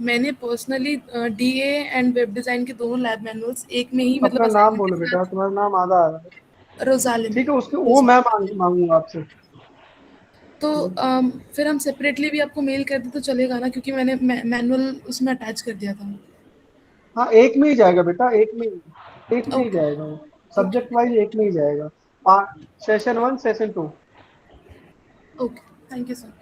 मैंने personally DA and web design के दोनों लैब मैनुअल्स एक में ही मतलब अपना नाम असाइनमेंट के बोलो बेटा, साथ। तुम्हारा नाम आधा आ रहा है। रोजालिन। ठीक है, उसके वो मैं रोजालिन। मांगूंगा आपसे। तो फिर हम सेपरेटली भी आपको मेल कर दें तो चलेगा ना, क्योंकि मैंने मैनुअल उसमें अटैच कर दिया था। हाँ, एक में ही जाएगा बेटा, एक में ही ओके। जाएगा वो, ओके। सब्जेक्ट वाइज एक में ही जाएगा। हाँ, session one session two. Okay. Thank you sir.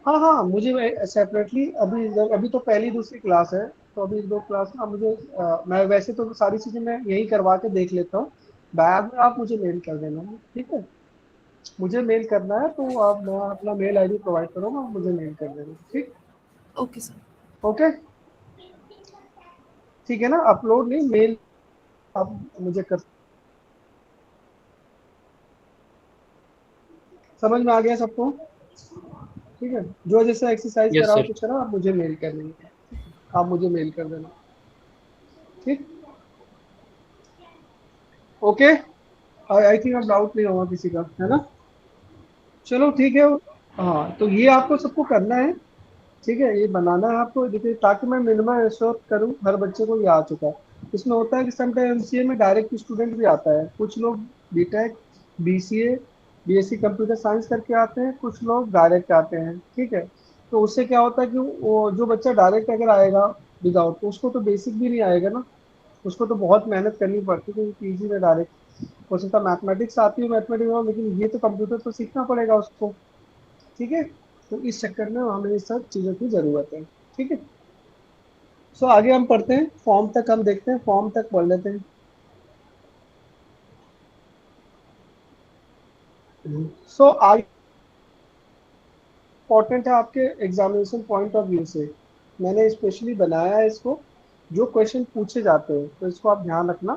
हाँ हाँ, मुझे सेपरेटली अभी अभी तो पहली दूसरी क्लास है, तो अभी दो क्लास ना मुझे मैं वैसे तो सारी चीजें मैं यही करवा के देख लेता हूँ, बाद में आप मुझे मेल कर देना। ठीक है, मुझे मेल करना है तो आप, मैं अपना मेल आईडी प्रोवाइड करूँगा, आप मुझे मेल कर देना। ठीक। Okay sir. ओके, ठीक है ना, अपलोड नहीं, मेल आप मुझे कर। समझ में आ गया सबको। ठीक है, जो जैसे एक्सरसाइज Yes, कराओ sir. कुछ करो, आप मुझे मेल कर देना। आप मुझे मेल कर देना। ठीक। ओके, आई थिंक अब डाउट नहीं होगा किसी का, है ना। चलो ठीक है। हाँ, तो ये आपको सबको करना है। ठीक है, ये बनाना है आपको, देखिए ताकि मैं मिनिमम एश्योर करूँ हर बच्चे को ये आ चुका है। इसमें होता है कि समटाइम एमसीए में डायरेक्ट स्टूडेंट भी आता है, कुछ लोग BTech, BCA, BSc computer science करके आते हैं, कुछ लोग डायरेक्ट आते हैं। ठीक है, तो उससे क्या होता है कि वो जो बच्चा डायरेक्ट अगर आएगा विदाउट, तो उसको तो बेसिक भी नहीं आएगा ना, उसको तो बहुत मेहनत करनी पड़ती है, क्योंकि पीजी में डायरेक्ट हो सकता है मैथमेटिक्स आती है, मैथमेटिक्स हो, लेकिन ये तो कंप्यूटर तो सीखना पड़ेगा उसको। ठीक है, तो इस चक्कर में हमें इस सब चीज़ों की ज़रूरत है। ठीक है, सो आगे हम पढ़ते हैं, फॉर्म तक हम देखते हैं, फॉर्म तक पढ़ लेते हैं। सो आगे इम्पोर्टेंट है आपके एग्जामिनेशन पॉइंट ऑफ व्यू से, मैंने स्पेशली बनाया है इसको, जो क्वेश्चन पूछे जाते हैं तो इसको आप ध्यान रखना,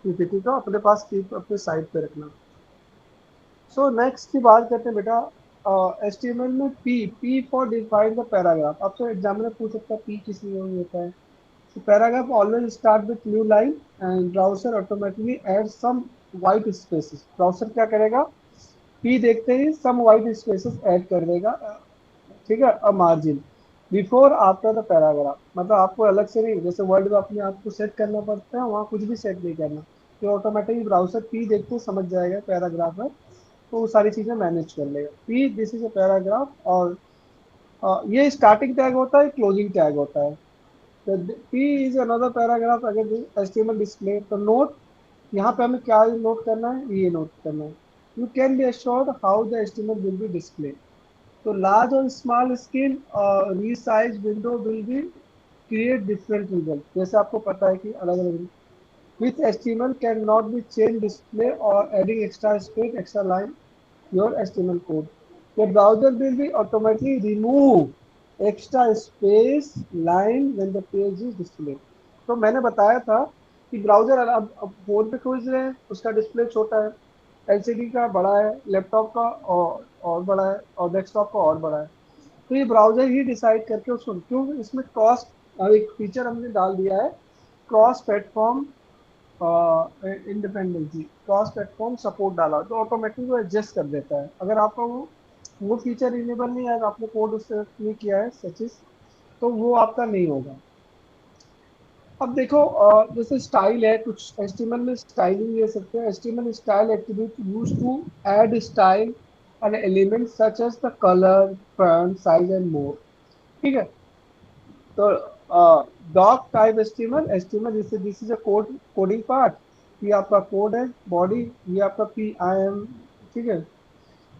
पीपीटी को अपने पास कीप अपने साइड पे रखना। सो नेक्स्ट की बात करते हैं बेटा, एचटीएमएल में P for define the paragraph, आपसे एग्जामिनर पूछ सकता है पी किस लिए होता है। So paragraph always start with new line and browser automatically adds some white spaces. Browser क्या करेगा, पी देखते ही सम वाइट स्पेसेस ऐड कर देगा, ठीक है, a margin before after the paragraph, मतलब आपको अलग से नहीं, जैसे वर्ड में अपने आप को सेट करना पड़ता है, वहाँ कुछ भी सेट नहीं करना, तो ऑटोमेटिक ब्राउजर पी देखते ही समझ जाएगा पैराग्राफ है, तो वो सारी चीज़ें मैनेज कर लेगा। P this is a paragraph, और ये स्टार्टिंग टैग होता है, क्लोजिंग टैग होता है। तो पी इज अनदर पैराग्राफ, अगर एचटीएमएल डिस्प्ले, तो नोट, यहाँ पे हमें क्या नोट करना है, ये नोट करना है, you can be assured how the HTML will be display. तो लार्ज और small screen resize window will be create different result, जैसे आपको पता है कि अलग अलग with HTML can not be change display और adding extra space, extra line your HTML code. The browser will be automatically remove extra space line when the page is displayed. तो मैंने बताया था कि ब्राउजर अब फोन पे खोज रहे हैं, उसका डिस्प्ले छोटा है, एलसीडी का बड़ा है, लैपटॉप का और बड़ा है, और डेस्कटॉप का और बड़ा है, तो ये ब्राउजर ही डिसाइड करके उसको, क्यों इसमें क्रॉस, एक फीचर हमने डाल दिया है, cross platform independency, cross platform support डाला तो ऑटोमेटिक वो एडजस्ट कर देता है। अगर आपका वो फीचर इनेबल नहीं है, आपने कोड उससे नहीं किया है सचिस, तो वो आपका नहीं होगा। अब देखो जैसे स्टाइल है, कुछ एचटीएमएल में स्टाइलिंग ले सकते हैं, HTML style attribute use to add style and element such as the colour, font size and more, ठीक है। तो डॉक टाइप एचटीएमएल, एचटीएमएल जैसे this is a code, coding part, ये आपका कोड है, बॉडी ये आपका पी आई एम, ठीक है,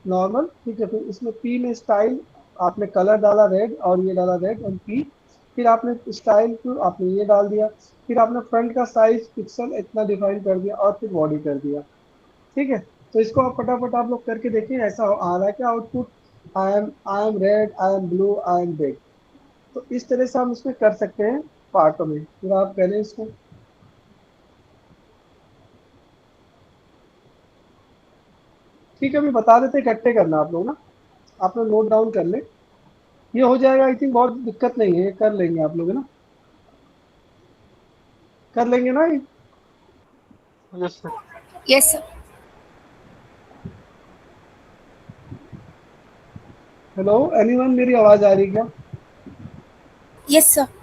नॉर्मल, ठीक है। फिर इसमें पी में स्टाइल, आपने कलर डाला रेड और ये डाला रेड एंड पी, फिर आपने स्टाइल को आपने ये डाल दिया, फिर आपने फ्रंट का साइज पिक्सल इतना डिफाइन कर दिया और फिर बॉडी कर दिया, ठीक है। तो इसको आप फटाफट आप लोग करके देखिए, ऐसा आ रहा है क्या output, I am red, I am blue, I am big. तो इस तरह से हम इसमें कर सकते हैं पार्टों में। फिर आप करें इसको, ठीक है, मैं बता देते इकट्ठे करना आप लोग ना, आप लोग नोट डाउन कर ले, ये हो जाएगा, आई थिंक बहुत दिक्कत नहीं है, कर लेंगे आप लोग, है ना, कर लेंगे ना ये? Yes sir. Yes sir. Hello anyone, मेरी आवाज आ रही है क्या? Yes sir.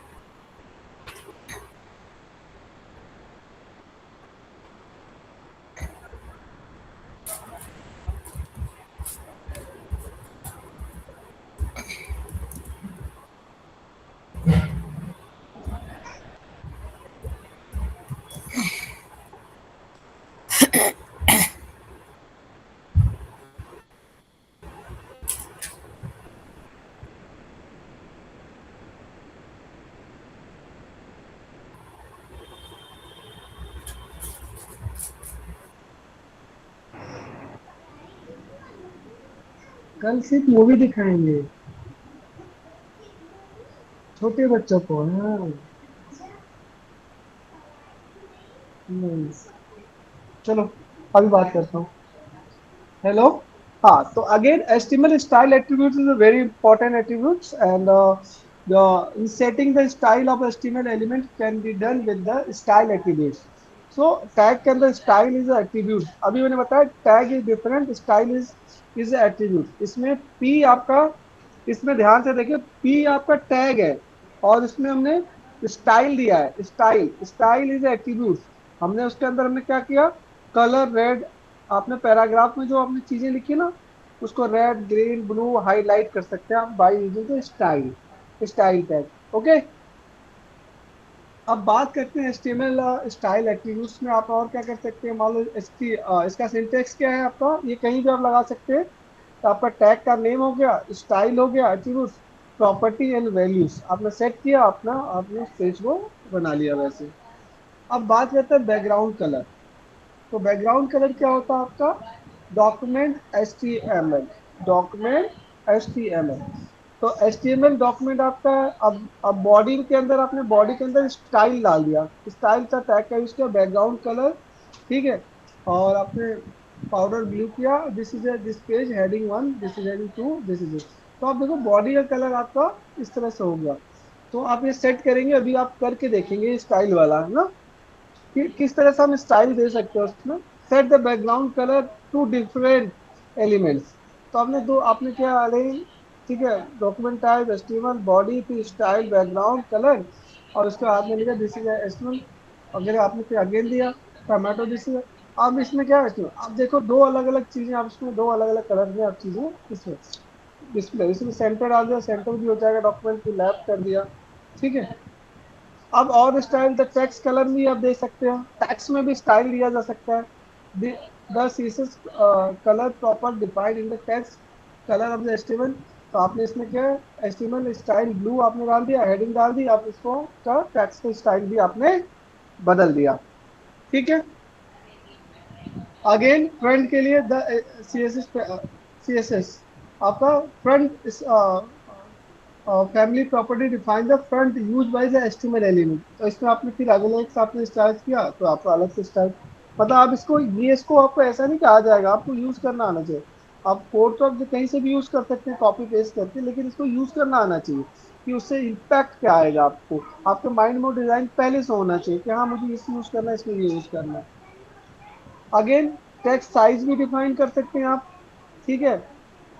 कल सिर्फ मूवी दिखाएंगे छोटे बच्चों को, हाँ। Nice. चलो अभी बात करता हूँ। हेलो, हाँ, तो again HTML style attributes is a very important attributes, and the setting the style of HTML element can be done with the style attributes. So tag के अंदर style is a attribute, अभी मैंने बताया tag is different, style is a attribute। इसमें p आपका, इसमें ध्यान से देखिए p आपका टैग है और इसमें हमने स्टाइल दिया है, स्टाइल इज एट्रीब्यूट। हमने उसके अंदर हमने क्या किया, कलर रेड, आपने पैराग्राफ में जो आपने चीजें लिखी ना, उसको रेड, ग्रीन, ब्लू हाईलाइट कर सकते हैं आप by using style tag, okay. अब बात करते हैं HTML स्टाइल एट्रीब्यूट्स में आप और क्या कर सकते हैं। मान लो इसका सिंटेक्स क्या है आपका, ये कहीं भी आप लगा सकते हैं। तो आपका टैग का नेम हो गया, स्टाइल हो गया, एट्रीब्यूट्स, प्रॉपर्टी एंड वैल्यूज आपने सेट किया, आपने पेज को बना लिया वैसे। अब बात करते हैं बैकग्राउंड कलर। तो बैकग्राउंड कलर क्या होता है आपका, डॉक्यूमेंट HTML। तो HTML डॉक्यूमेंट आपका, अब बॉडी के अंदर आपने बॉडी के अंदर स्टाइल डाल दिया, स्टाइल का टैग का यूज किया, बैकग्राउंड कलर, ठीक है, और आपने पाउडर ब्लू किया, this page heading 1, this is heading 2, this is it. तो आप देखो बॉडी का कलर आपका इस तरह से हो गया। तो आप ये सेट करेंगे, अभी आप करके देखेंगे स्टाइल वाला, है ना, कि किस तरह से हम स्टाइल दे सकते हैं उसमें। Set the background colour to different elements. तो आपने क्या अरेंज, ठीक है, डॉक्यूमेंट टाइप एचटीएमएल बॉडी, फिर स्टाइल, बैकग्राउंड, कलर, और उसके बाद में लिखा दिस इज एचटीएमएल वगैरह आपने फिर अगेन दिया टोमेटो दिस इज। अब इसमें क्या है इसमें आप देखो दो अलग अलग चीजें, आप इसमें दो अलग अलग कलर में आप चीजें इसमें डिस्प्ले, इसमें सेंटर डाल दिया, सेंटर भी हो जाएगा, डॉक्यूमेंट को लैप कर दिया, ठीक है। अब और स्टाइल द टेक्स्ट कलर भी आप दे सकते हो, टेक्स्ट में भी स्टाइल दिया जा सकता है। The CSS colour proper defined in the text colour of the HTML. तो आपने इसमें क्या है, एस्टिमल स्टाइल ब्लू आपने डाल दिया, हेडिंग डाल दी, आप इसको का टेक्स्ट का स्टाइल भी आपने बदल दिया, ठीक है। अगेन फ्रंट के लिए द सी एस एस आपका front family property define the front use by the एस्टिमल element. तो इसमें आपने फिर अलग अलग से आपने स्टाइल किया तो आपको अलग से स्टाइल, मतलब आप इसको आपको ऐसा नहीं कहा जाएगा, आपको यूज करना आना चाहिए। आप कोड तो आप कहीं से भी यूज कर सकते हैं कॉपी पेस्ट करके, लेकिन इसको यूज करना आना चाहिए कि उससे इम्पैक्ट क्या आएगा आपको, आपके माइंड में डिजाइन पहले से होना चाहिए कि हाँ मुझे इस यूज करना है, इसमें ये यूज करना है। अगेन टेक्स्ट साइज भी डिफाइन कर सकते हैं आप, ठीक है।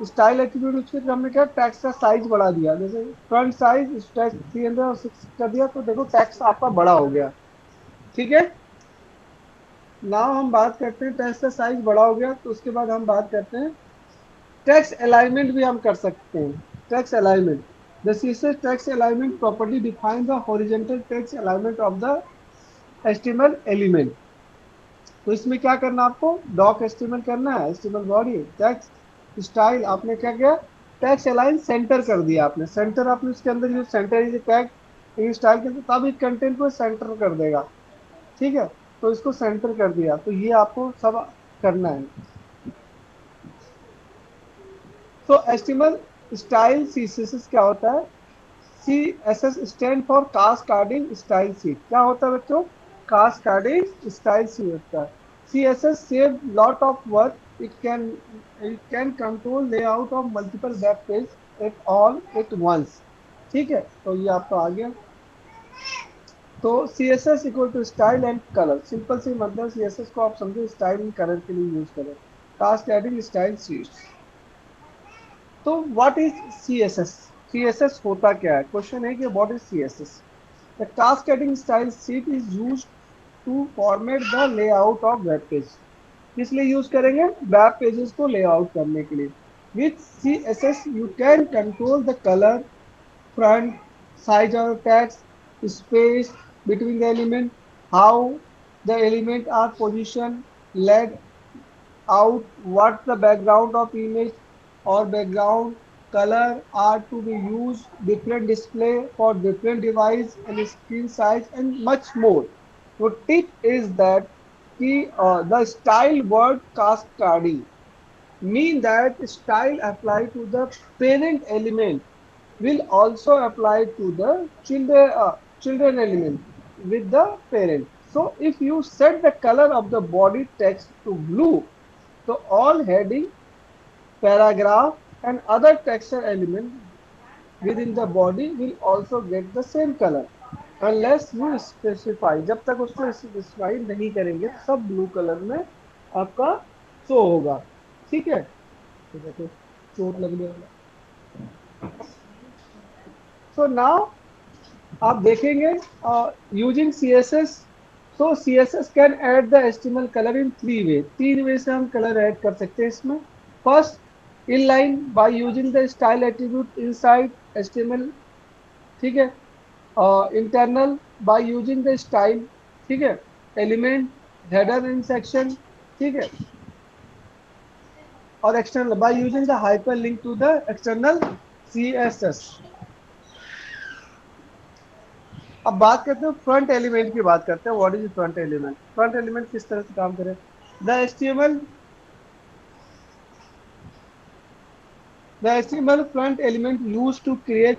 स्टाइल एट्रीब्यूट उसके हमने क्या टेक्स्ट का साइज बढ़ा दिया, जैसे फ्रंट साइज टेक्स्ट 306 कर दिया तो देखो टेक्स्ट आपका बड़ा हो गया, ठीक है। नाउ हम बात करते हैं टेक्स्ट का साइज बड़ा हो गया तो उसके बाद हम बात करते हैं टेक्स्ट अलाइनमेंट भी हम कर सकते हैं। Text alignment the CSS text alignment property define the horizontal text alignment of the HTML element. तो इसमें क्या करना आपको डॉक एचटीएमएल करना है, एचटीएमएल बॉडी टेक्स्ट स्टाइल आपने क्या किया टेक्स्ट अलाइन सेंटर कर दिया, आपने सेंटर आपने उसके अंदर जो सेंटर इज टैग स्टाइल के तब इस कंटेंट को सेंटर कर देगा, ठीक है। तो इसको सेंटर कर दिया, तो ये आपको सब करना है। तो एचटीएमएल स्टाइल सीएसएस क्या होता है, C S S stand for cascading style sheet. क्या होता है बच्चों, कास्केडिंग स्टाइल शीट होता है। C S S save lot of work, it can control layout of multiple web page at all at once, ठीक है। तो ये आपका आ गया। तो C S S equal to style and colour, simple C मतलब सी एस एस को आप समझो स्टाइल एंड कलर के लिए यूज करें, कास्केडिंग स्टाइल शीट। तो what is C S S, C S S होता क्या है, क्वेश्चन है कि what is C S S. The cascading style sheet is used to format the layout of web page। किस लिए use करेंगे, web pages को लेआउट करने के लिए। With C S S you can control the colour, front, size of text, space between the element, how the element are positioned, laid out, what the background of image or background color are to be used, different display for different device and screen size and much more. So tip is that the style word cascading mean that style apply to the parent element will also apply to the children element with the parent. So if you set the color of the body text to blue, so all heading, paragraph and other texture element within the body will also get the same color unless you specify। जब तक उसको specify नहीं करेंगे तो सब blue colour में आपका show होगा, ठीक है। तो देखो चोट लगने वाला। सो नाउ आप देखेंगे यूजिंग सी एस एस, तो C S S can add the HTML colour in three way, तीन वे से हम कलर ऐड कर सकते हैं इसमें। First inline by using the style attribute inside HTML, ठीक है। Internal by using the style, ठीक है, एलिमेंट हेडर इन सेक्शन, ठीक है। और external by using the hyperlink to the external C S S. अब बात करते हैं फ्रंट एलिमेंट की, बात करते हैं what is front element. Front element किस तरह से काम करे, the HTML front element use to create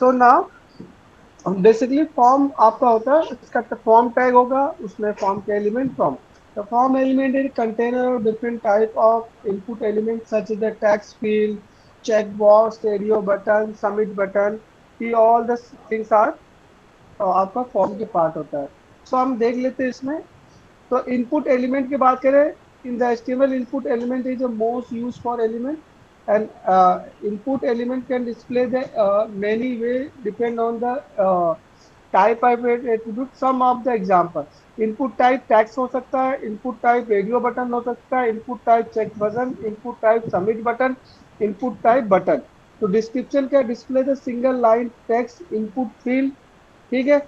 so now basically form आपका होता है, इसका फॉर्म टैग होगा, उसमें फॉर्म के element from the form element is container of different type of input element such as the text field, check box, radio button, submit button, ये all the things are आपका form के part होता है। सो हम देख लेते हैं इसमें। तो इनपुट एलिमेंट की बात करें, in the HTML input element is the most used for element, and input element can display the many way depend on the type of attribute. Some of the example, input type text हो सकता है, input type radio button हो सकता है, input type check button, input type submit button, input type button। तो description can display the single line text input field, ठीक है।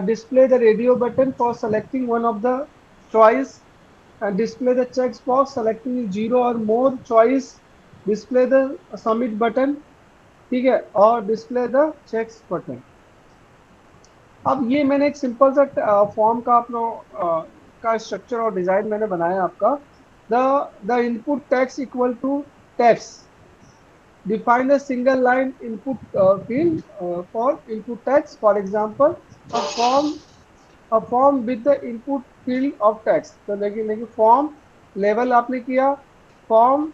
Display the radio button for selecting one of the choice, and display the check box selecting zero or more choice, display the submit button, ठीक है, और display the checks button। अब ये मैंने एक simple सा फॉर्म का अपना का स्ट्रक्चर और डिजाइन मैंने बनाया आपका। The input text equal to text, define a single line input field for input text, for example a form with the input field of text। तो देखिए फॉर्म लेवल आपने किया, फॉर्म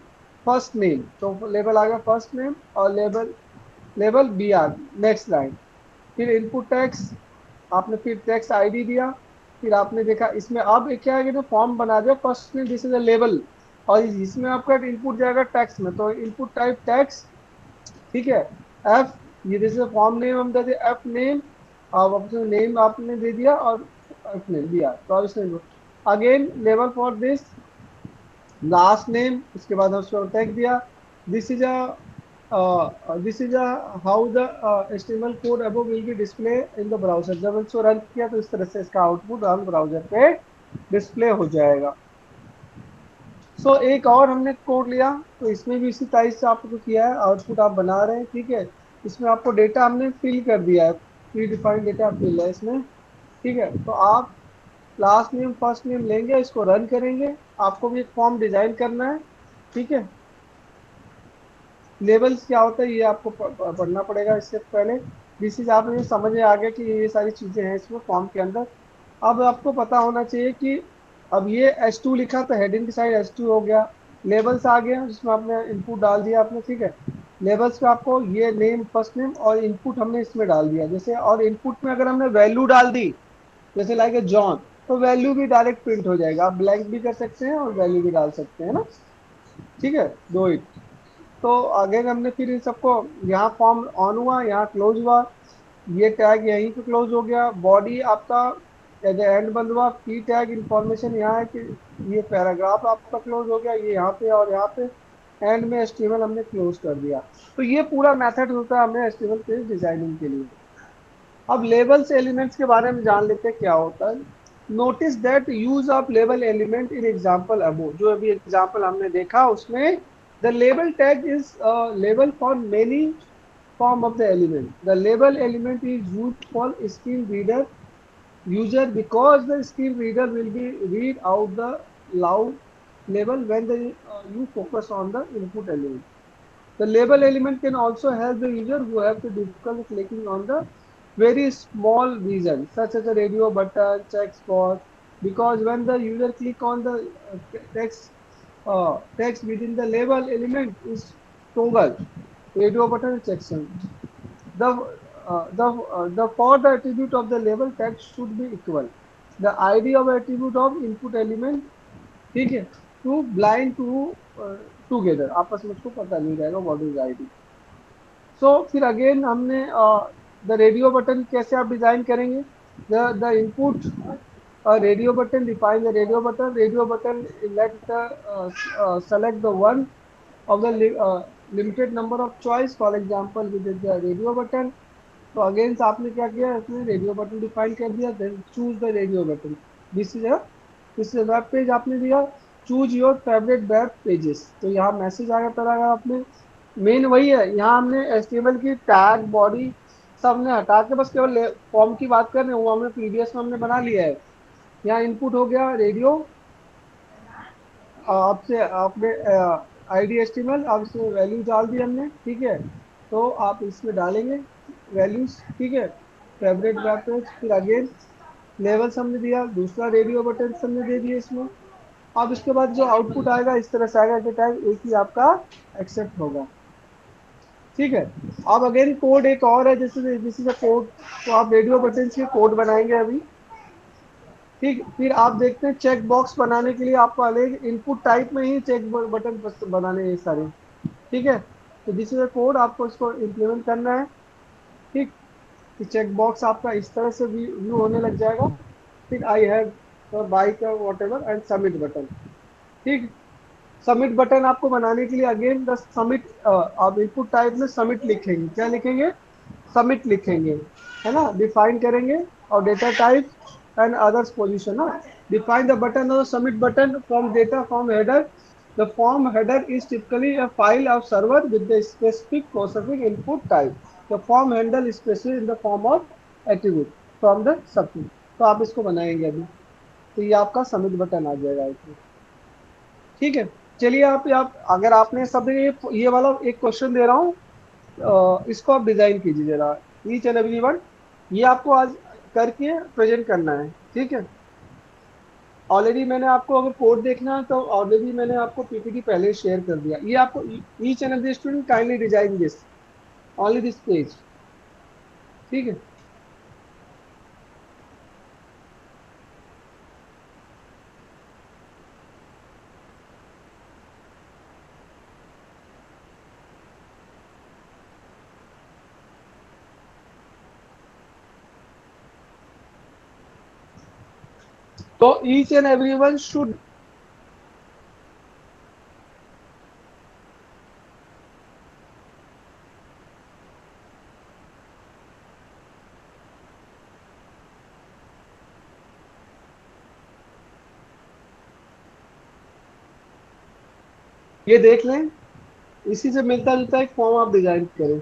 फर्स्ट नेम, तो level आ गया first name, और level BR next line, फिर input text आपने, फिर टेक्स्ट आईडी दिया, फिर आपने देखा इसमें अब क्या है कि फॉर्म बना दिया first name this is a level, और इसमें आपका इनपुट जाएगा टेक्स्ट में, तो इनपुट टाइप टेक्स्ट, ठीक है। एफ, ये जैसे फॉर्म नेम हम देते एफ नेम, अब नेम आपने दे दिया और एफ नेम दिया, तो अब इसमें again level for this last name, उसके बाद उसको टैग दिया, this is a how the HTML code above will be display in the browser. जब इसको रन किया तो इस तरह से इसका आउटपुट हम ब्राउजर पे डिस्प्ले हो जाएगा। सो एक और हमने कोड लिया, तो इसमें भी इसी टाइप से आपको किया है, आउटपुट आप बना रहे हैं, ठीक है। इसमें आपको डेटा हमने फिल कर दिया है, प्री डिफाइंड डेटा फिल है इसमें, ठीक है। तो आप लास्ट नेम फर्स्ट नेम लेंगे, इसको रन करेंगे, आपको भी एक फॉर्म डिजाइन करना है, ठीक है। लेवल्स क्या होता है ये आपको पढ़ना पड़ेगा इससे पहले, दिस इज आपने समझ में आ गया कि ये सारी चीज़ें हैं इसमें फॉर्म के अंदर। अब आपको पता होना चाहिए कि अब ये H2 लिखा तो हेडिंग की साइड H2 हो गया, लेबल्स आ गया जिसमें आपने इनपुट डाल दिया आपने, ठीक है। लेबल्स पे आपको ये नेम फर्स्ट नेम और इनपुट हमने इसमें डाल दिया, जैसे और इनपुट में अगर हमने वैल्यू डाल दी जैसे लाइक ए जॉन, तो वैल्यू भी डायरेक्ट प्रिंट हो जाएगा, आप ब्लैंक भी कर सकते हैं और वैल्यू भी डाल सकते हैं ना, ठीक है। Do it. तो अगेन हमने फिर इन सबको, यहाँ फॉर्म ऑन हुआ, यहाँ क्लोज हुआ, ये टैग यहीं पे क्लोज हो गया, बॉडी आपका एट द एंड बंद हुआ, की टैग इन्फॉर्मेशन यहाँ है कि ये पैराग्राफ आपका क्लोज हो गया, ये यहाँ पे और यहाँ पे एंड में HTML हमने क्लोज कर दिया। तो ये पूरा मेथड होता है हमें HTML पेज डिजाइनिंग के लिए। अब लेबल्स एलिमेंट्स के बारे में जान लेते हैं क्या होता है। Notice that use of label element in example above, जो अभी एग्जाम्पल हमने देखा उसमें the label tag is label for many form of the element. The label element is used for screen reader user because the screen reader will be read out the loud label when the you focus on the input element. The label element can also help the user who have to difficult clicking on the very small region such as the radio button, check box, because when the user click on the text within the label element is toggle radio button section. The for the attribute of the label text should be equal the ID of attribute of input element, ठीक है, to blind to together, आपस में उसको पता नहीं रहेगा what is ID। So फिर again हमने द रेडियो बटन कैसे आप डिजाइन करेंगे, the input radio button, define the radio button let the select the one of the limited number of choice, for example with the radio button। तो again आपने क्या किया, इसमें radio button define कर दिया, then choose the radio button, this is web page आपने दिया, choose your favourite web pages, तो यहाँ मैसेज आ गया तरह आपने, मेन वही है। यहाँ हमने HTML की टैग बॉडी सब हमने हटा के बस केवल फॉर्म की बात कर रहे हैं, वो हमने प्रीवियस में हमने बना लिया है। यहाँ इनपुट हो गया रेडियो, आपसे आपने ID HTML, अब इसमें वैल्यू डाल दी हमने, ठीक है। तो आप इसमें डालेंगे वैल्यूज, ठीक है, फेवरेट वेब पेज, फिर अगेन लेवल्स हमने दिया, दूसरा रेडियो बटन हमने दे दिया इसमें। अब इसके बाद जो आउटपुट आएगा इस तरह से आएगा कि टैग एक ही आपका एक्सेप्ट होगा, ठीक है। अब अगेन कोड एक और है, जैसे दिस इज अ कोड, तो आप रेडियो बटन के कोड बनाएंगे अभी, ठीक। फिर आप देखते हैं चेक बॉक्स बनाने के लिए आपको अलग इनपुट टाइप में ही चेक बटन बनाने हैं ये सारे, ठीक है। तो दिस इज अ कोड, आपको इसको इम्प्लीमेंट करना है, ठीक। कि चेक बॉक्स आपका इस तरह से व्यू होने लग जाएगा, ठीक। आई हैव बाई का what ever and submit button, ठीक। सबमिट बटन आपको बनाने के लिए अगेन द सबमिट, आप इनपुट टाइप में सबमिट लिखेंगे, क्या लिखेंगे, सबमिट लिखेंगे, है ना, डिफाइन करेंगे, और data type and others position ना, डिफाइन द बटन और submit button from data from header, the form header is typically a file of server with the specific processing input type, the form handle specific in the form of attribute from the submit. तो आप इसको बनाएंगे अभी, तो ये आपका submit button आ जाएगा इसमें, ठीक है। चलिए आप अगर आपने सब ये वाला एक क्वेश्चन दे रहा हूँ, इसको आप डिजाइन कीजिए जरा, ईच एंड एवरी वन, ये आपको आज करके प्रेजेंट करना है, ठीक है। ऑलरेडी मैंने आपको अगर कोड देखना है तो ऑलरेडी मैंने आपको पीपीटी पहले शेयर कर दिया, ये आपको each and every student kindly design this only this page, ठीक है। तो each and every one should, ये देख लें, इसी से मिलता जुलता एक फॉर्म आप डिजाइन करें।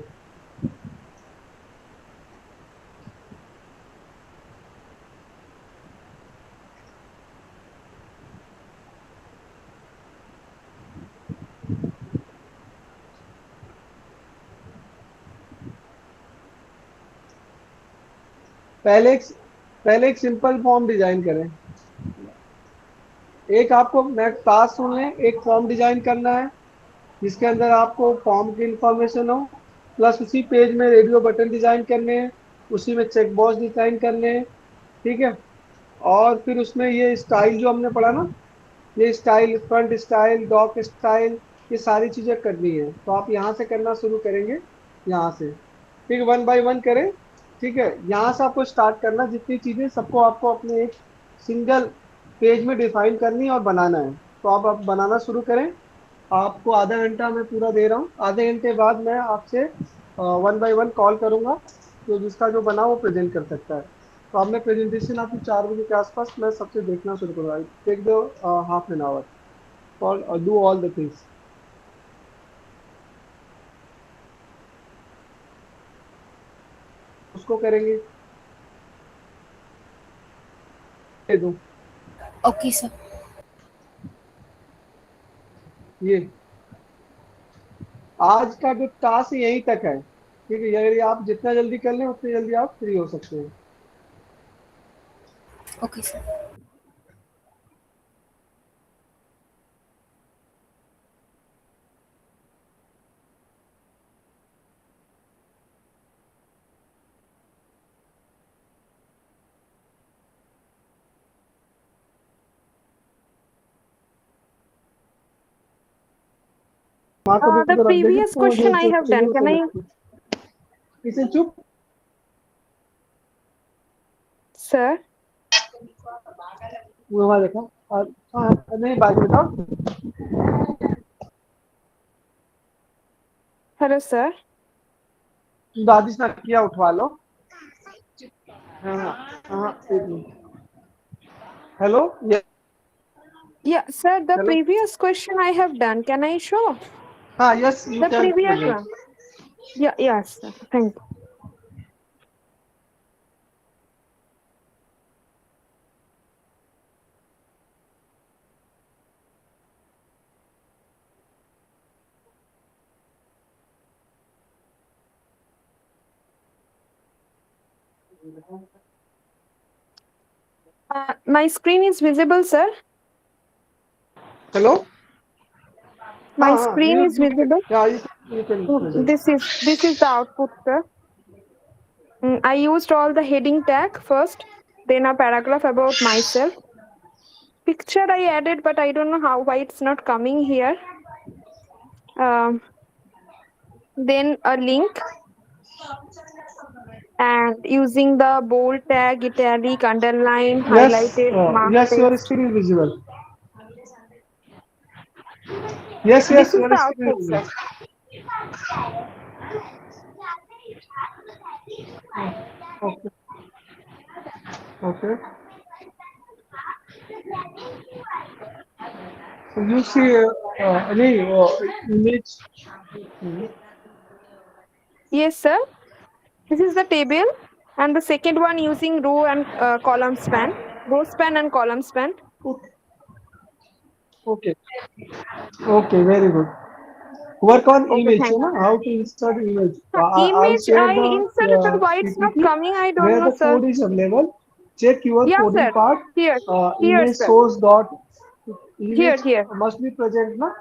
पहले एक सिंपल फॉर्म डिजाइन करें, एक आपको मैं टास्क सुन लें, एक फॉर्म डिजाइन करना है जिसके अंदर आपको फॉर्म की इंफॉर्मेशन हो, प्लस उसी पेज में रेडियो बटन डिजाइन करने हैं, उसी में चेक बॉक्स डिजाइन करने हैं, ठीक है। और फिर उसमें ये स्टाइल जो हमने पढ़ा ना, ये style, front style, doc style, ये सारी चीजें करनी है, तो आप यहाँ से करना शुरू करेंगे, यहाँ से, ठीक, वन बाय वन करें, ठीक है। यहाँ से आपको स्टार्ट करना, जितनी चीजें सबको आपको अपने एक सिंगल पेज में डिफाइन करनी है और बनाना है, तो आप बनाना शुरू करें। आपको आधा घंटा मैं पूरा दे रहा हूँ, आधे घंटे बाद मैं आपसे वन बाय वन कॉल करूंगा, तो जिसका जो बना वो प्रेजेंट कर सकता है। तो अब मैं प्रेजेंटेशन आपकी 4 बजे के आसपास मैं सबसे देखना शुरू करूँगा, take the half an hour for do all the things, उसको करेंगे, दे दूँ ओके सर। ये आज का जो टास्क यहीं तक है, ठीक है, यदि आप जितना जल्दी कर लें उतनी जल्दी आप फ्री हो सकते हैं। Okay sir. वहाँ को भी The तो रख देंगे previous तो question I have done. Can I, इसे चुप, sir? वो वहाँ देखा, हाँ नहीं बात बताओ, Hello, sir. दादी ने किया, उठवा लो, हाँ हाँ हाँ, एक मिनट, हेलो, ये Yeah, sir. The hello, previous question I have done. Can I show हाँ yes you the can previous present, one? Yeah. Yes, sir. Thank you. My screen is visible, sir. Hello? My हाँ, screen is visible. Yeah, you can present. This is the output, sir. I used all the heading tag first, then a paragraph about myself. Picture I added, but I don't know why it's not coming here. Then a link, and using the bold tag, italic, underline, highlighted, mark Yes, your text. screen is visible. Yes, This is your the screen output, is sir. visible. Okay. Okay. So you see any image? Yes, sir. This is the table, and the second one using row and column span, row span and column span. Okay. Okay, very good. Work on Okay, image, thank you you. know, how to insert image. I'll Image share I the inserted, but why it's not PPT coming? I don't where know, the sir. code is available. Check your Yeah, coding sir. part. Here, Image sir. source dot image Here. must be present, na?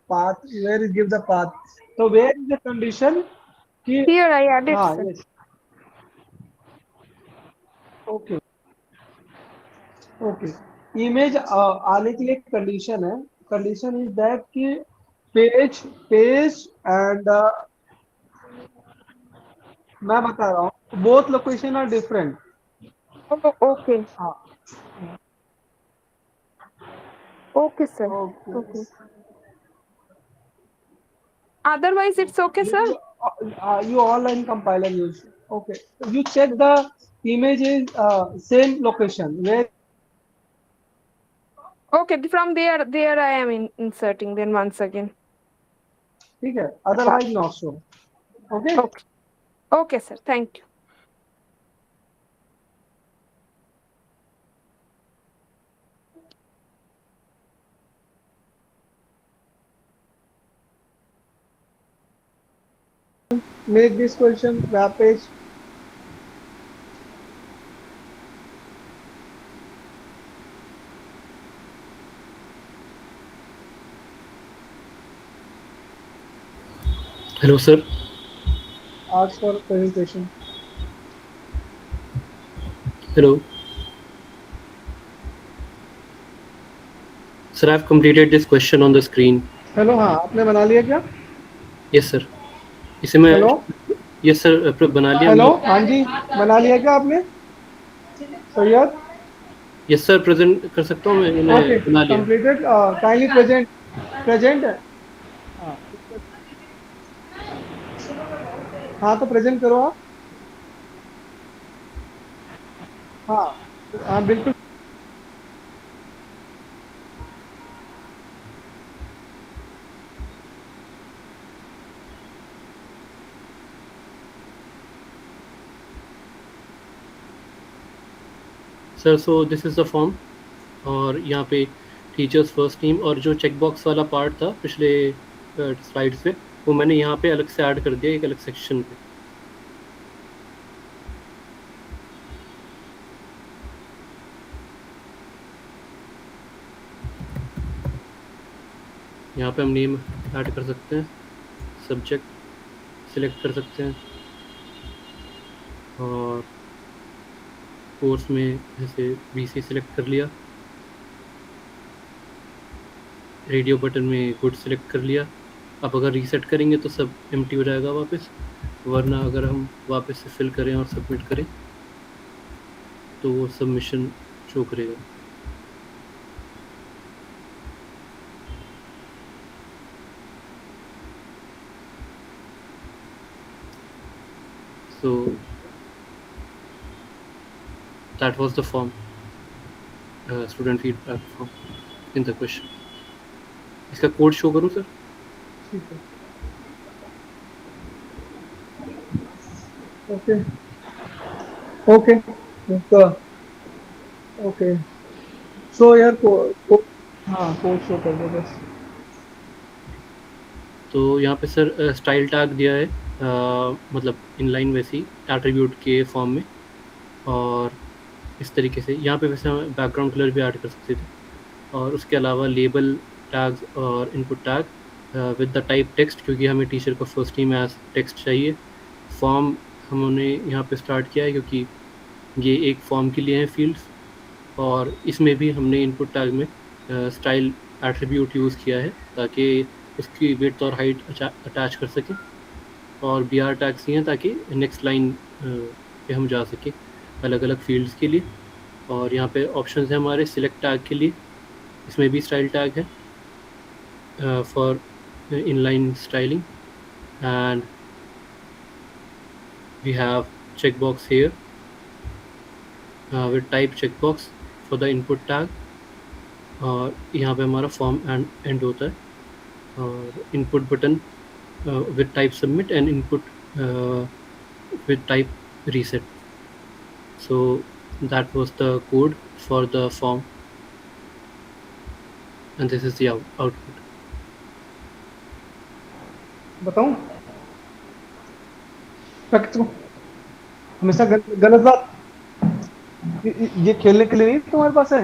Path where you give the path. So where is the condition? कि Here I added, हाँ sir. yes. Okay. Okay image आने के लिए condition है condition is that कि page and मैं बता रहा हूँ both location are different Oh, okay. हाँ Okay, sir. Okay Okay. Otherwise, it's okay, sir. you online compiler use okay you check the image is same location where Okay, from there I am inserting then once again. ठीक है otherwise not so okay Okay. Okay, sir. Thank you. make this question web page Hello, sir. ask for presentation Hello. Sir, I've completed this question on the screen. Hello हाँ आपने बना लिया क्या Yes, sir. इसे मैं hello yes, sir, बना लिया hello हमने। हाँ जी बना लिया क्या आपने सैयद Yes, sir, present कर सकता हूँ मैं इन्हें ओके बना लिया। कंप्लीटेड काइंडली प्रेजेंट हाँ तो प्रेजेंट करो आप हाँ हाँ बिल्कुल sir so this is the form और यहाँ पे टीचर्स फर्स्ट नेम और जो चेक बॉक्स वाला पार्ट था पिछले स्लाइड्स पे वो मैंने यहाँ पे अलग से ऐड कर दिया एक अलग सेक्शन पे। यहाँ पे हम नेम ऐड कर सकते हैं, सब्जेक्ट सिलेक्ट कर सकते हैं और कोर्स में जैसे बीसी सिलेक्ट कर लिया, रेडियो बटन में गुड सिलेक्ट कर लिया। अब अगर रीसेट करेंगे तो सब एम्प्टी हो जाएगा वापस, वरना अगर हम वापस से फिल करें और सबमिट करें तो वो सबमिशन शो करेगा। So that was the form, student feedback form in the question. इसका कोड शो करूँ सर? ठीक है ओके ओके ओके सो यार हाँ कोड शो कर दो बस तो यहाँ पे सर स्टाइल टैग दिया है, मतलब इनलाइन वैसे ही एट्रीब्यूट के फॉर्म में, और इस तरीके से यहाँ पे वैसे हम बैकग्राउंड कलर भी ऐड कर सकते थे। और उसके अलावा लेबल टैग्स और input tag with the type text, क्योंकि हमें टीचर का फर्स्ट नेम एज टेक्स्ट चाहिए। फॉर्म हमने यहाँ पे स्टार्ट किया है क्योंकि ये एक फॉर्म के लिए हैं फील्ड्स, और इसमें भी हमने इनपुट टैग में स्टाइल एट्रीब्यूट यूज़ किया है ताकि उसकी विड्थ और हाइट अटैच कर सकें। और बी आर टैग्स ही हैं ताकि नेक्स्ट लाइन पे हम जा सकें अलग अलग फील्ड्स के लिए। और यहाँ पे ऑप्शंस हैं हमारे सिलेक्ट टैग के लिए, इसमें भी स्टाइल टैग है for inline styling, and we have checkbox here with type checkbox for the input tag, और यहाँ पे हमारा फॉर्म एंड होता है। और input button with type submit and input with type reset. So that was the code for the form, and this is the output. बताऊं तो हमेशा गलत बात, ये खेलने के लिए नहीं तुम्हारे पास है।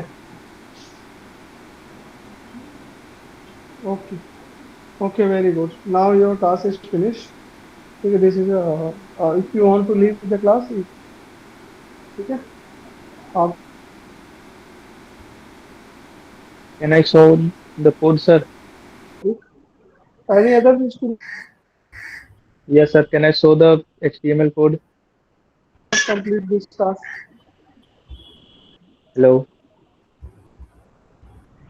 Okay okay, very good, now your task is finish. ठीक है, this is if you want to leave the class, ठीक है आप। Can I show the code, sir? Any other to Yes, sir. Can I show the HTML code? Complete this task? Hello.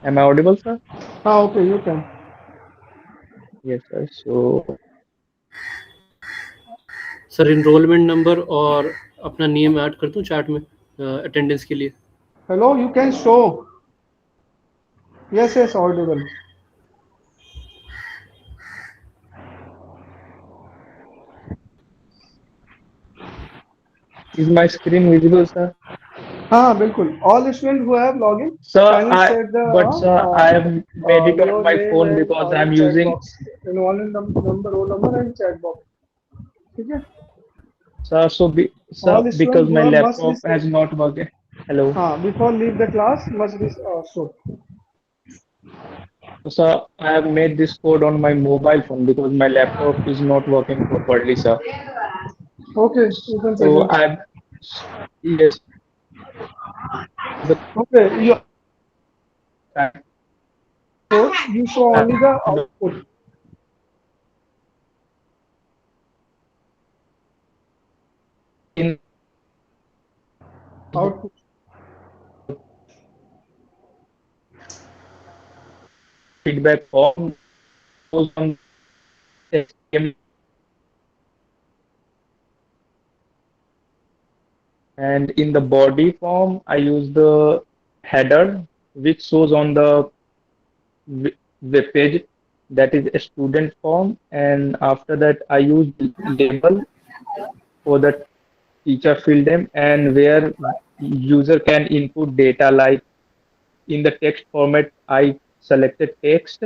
Am I audible, sir? हाँ, okay, you can. Yes, sir. So, sir enrolment number और अपना name add कर दूं chat में attendance के लिए? Hello, you can show. Yes yes, Audible. is my screen visible, sir? हाँ बिल्कुल, all student who have login, Sir, kindly set the but sir, I have made it on your my name phone and because I'm chat using. box, enrollment number, roll number and chat box. ठीक है, Sir, sir, all students because who my are must laptop be has not working. Hello. हाँ, before leave the class must be show. So, sir, I have made this code on my mobile phone because my laptop is not working properly, sir. Okay, you can So present. yes, the Okay, so you show only the output. in Output. feedback form goes on HTML, and in the body form I use the header which shows on the web page, that is a student form, and after that I use label for the teacher field name, and where user can input data, like in the text format I selected text,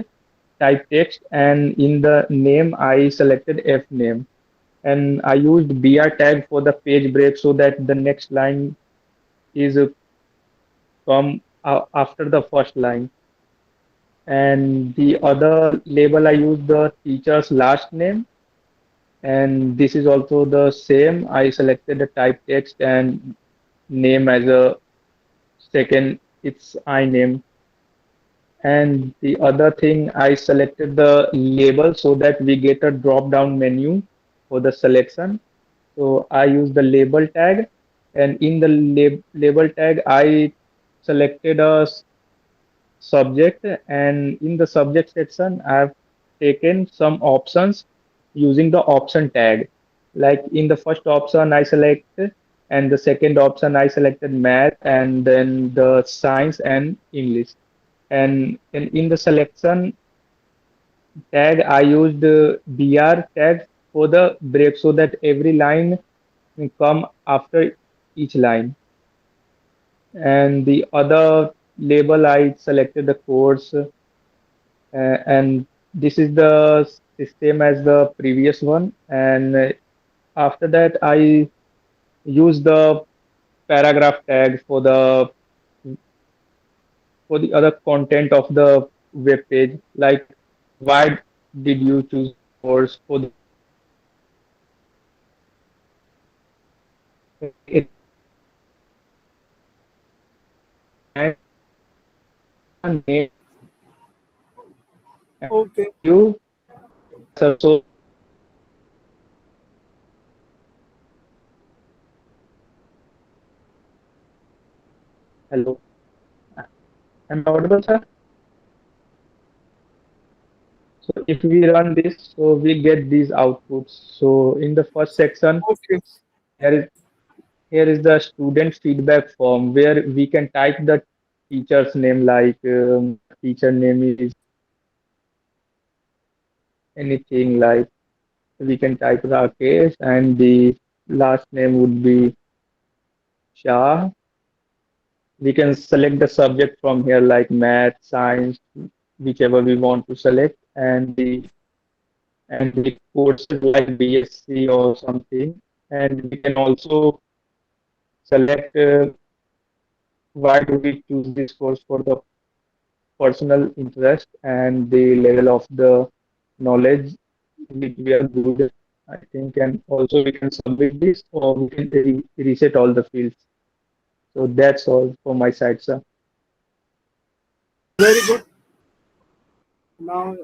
type text, and in the name I selected f name, and I used br tag for the page break so that the next line is come after the first line. And the other label I used the teacher's last name, and this is also the same. I selected the type text and name as a second, it's I name. And the other thing, I selected the label so that we get a drop down menu for the selection. So I use the label tag, and in the label tag I selected a subject, and in the subject section I have taken some options using the option tag. Like in the first option I select, and the second option I selected math, and then the science and English. And in the selection tag I used br tag for the break so that every line will come after each line. And the other label I selected the course, and this is the same as the previous one. And after that I use the paragraph tag for the other content of the web page, like why did you choose course for the it and name Okay. you. So hello, am I audible, sir? So if we run this, so we get these outputs. So in the first section, Okay. here is here is the student feedback form where we can type the teacher's name, like teacher name is anything, like we can type Rakesh and the last name would be Shah. We can select the subject from here, like math, science, whichever we want to select, and the courses like BSc or something. And we can also select why do we choose this course for the personal interest and the level of the knowledge which we are good, I think. And also we can submit this or we can reset all the fields. So that's all from my side, sir. Very good. Now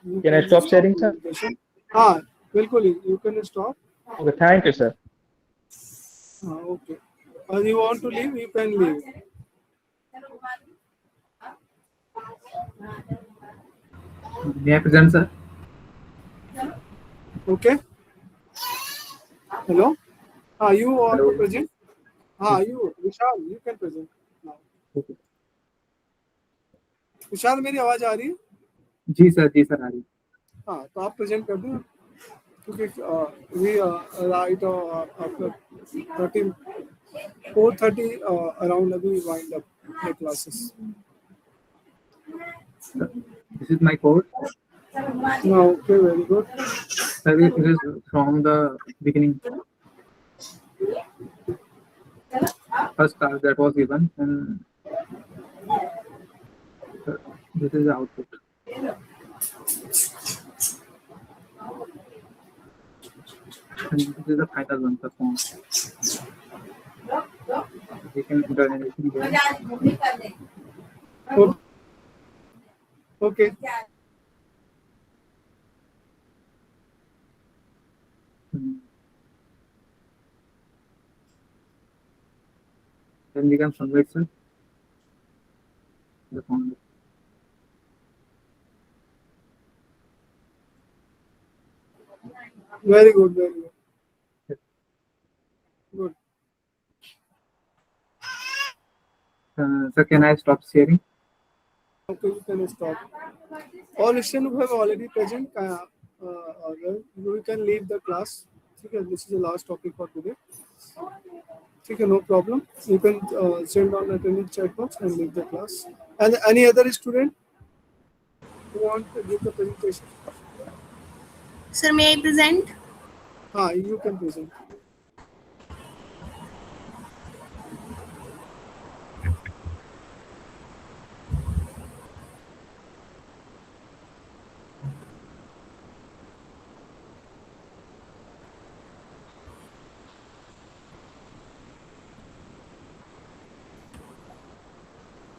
you Can I can stop stop sharing, the sir? presentation. हाँ बिल्कुल ही you can stop. Okay, thank you, sir. Okay. You want to leave, you can leave. May I present, sir? Okay. Hello. You want to Hello. present? You Vishal, you can present now. Okay. विशाल मेरी आवाज आ रही है? जी sir आ रही। हाँ तो आप present कर दो क्योंकि we राइट after 4:30 around अभी wind up the classes. This is my code. No, okay, very good. Sir, it is from the beginning. First task that was given, and this is the output. And this is the final one performed. We can enter anything here. Okay. Then we can submit, sir. The form. Very good, very good. Good. Sir, can I stop sharing? Okay, you can stop. All students who have already present, you can leave the class. Okay, this is the last topic for today. Okay, no problem. You can send on attendance chat box and leave the class. And any other student who want to give the presentation? Sir, may I present? You can present.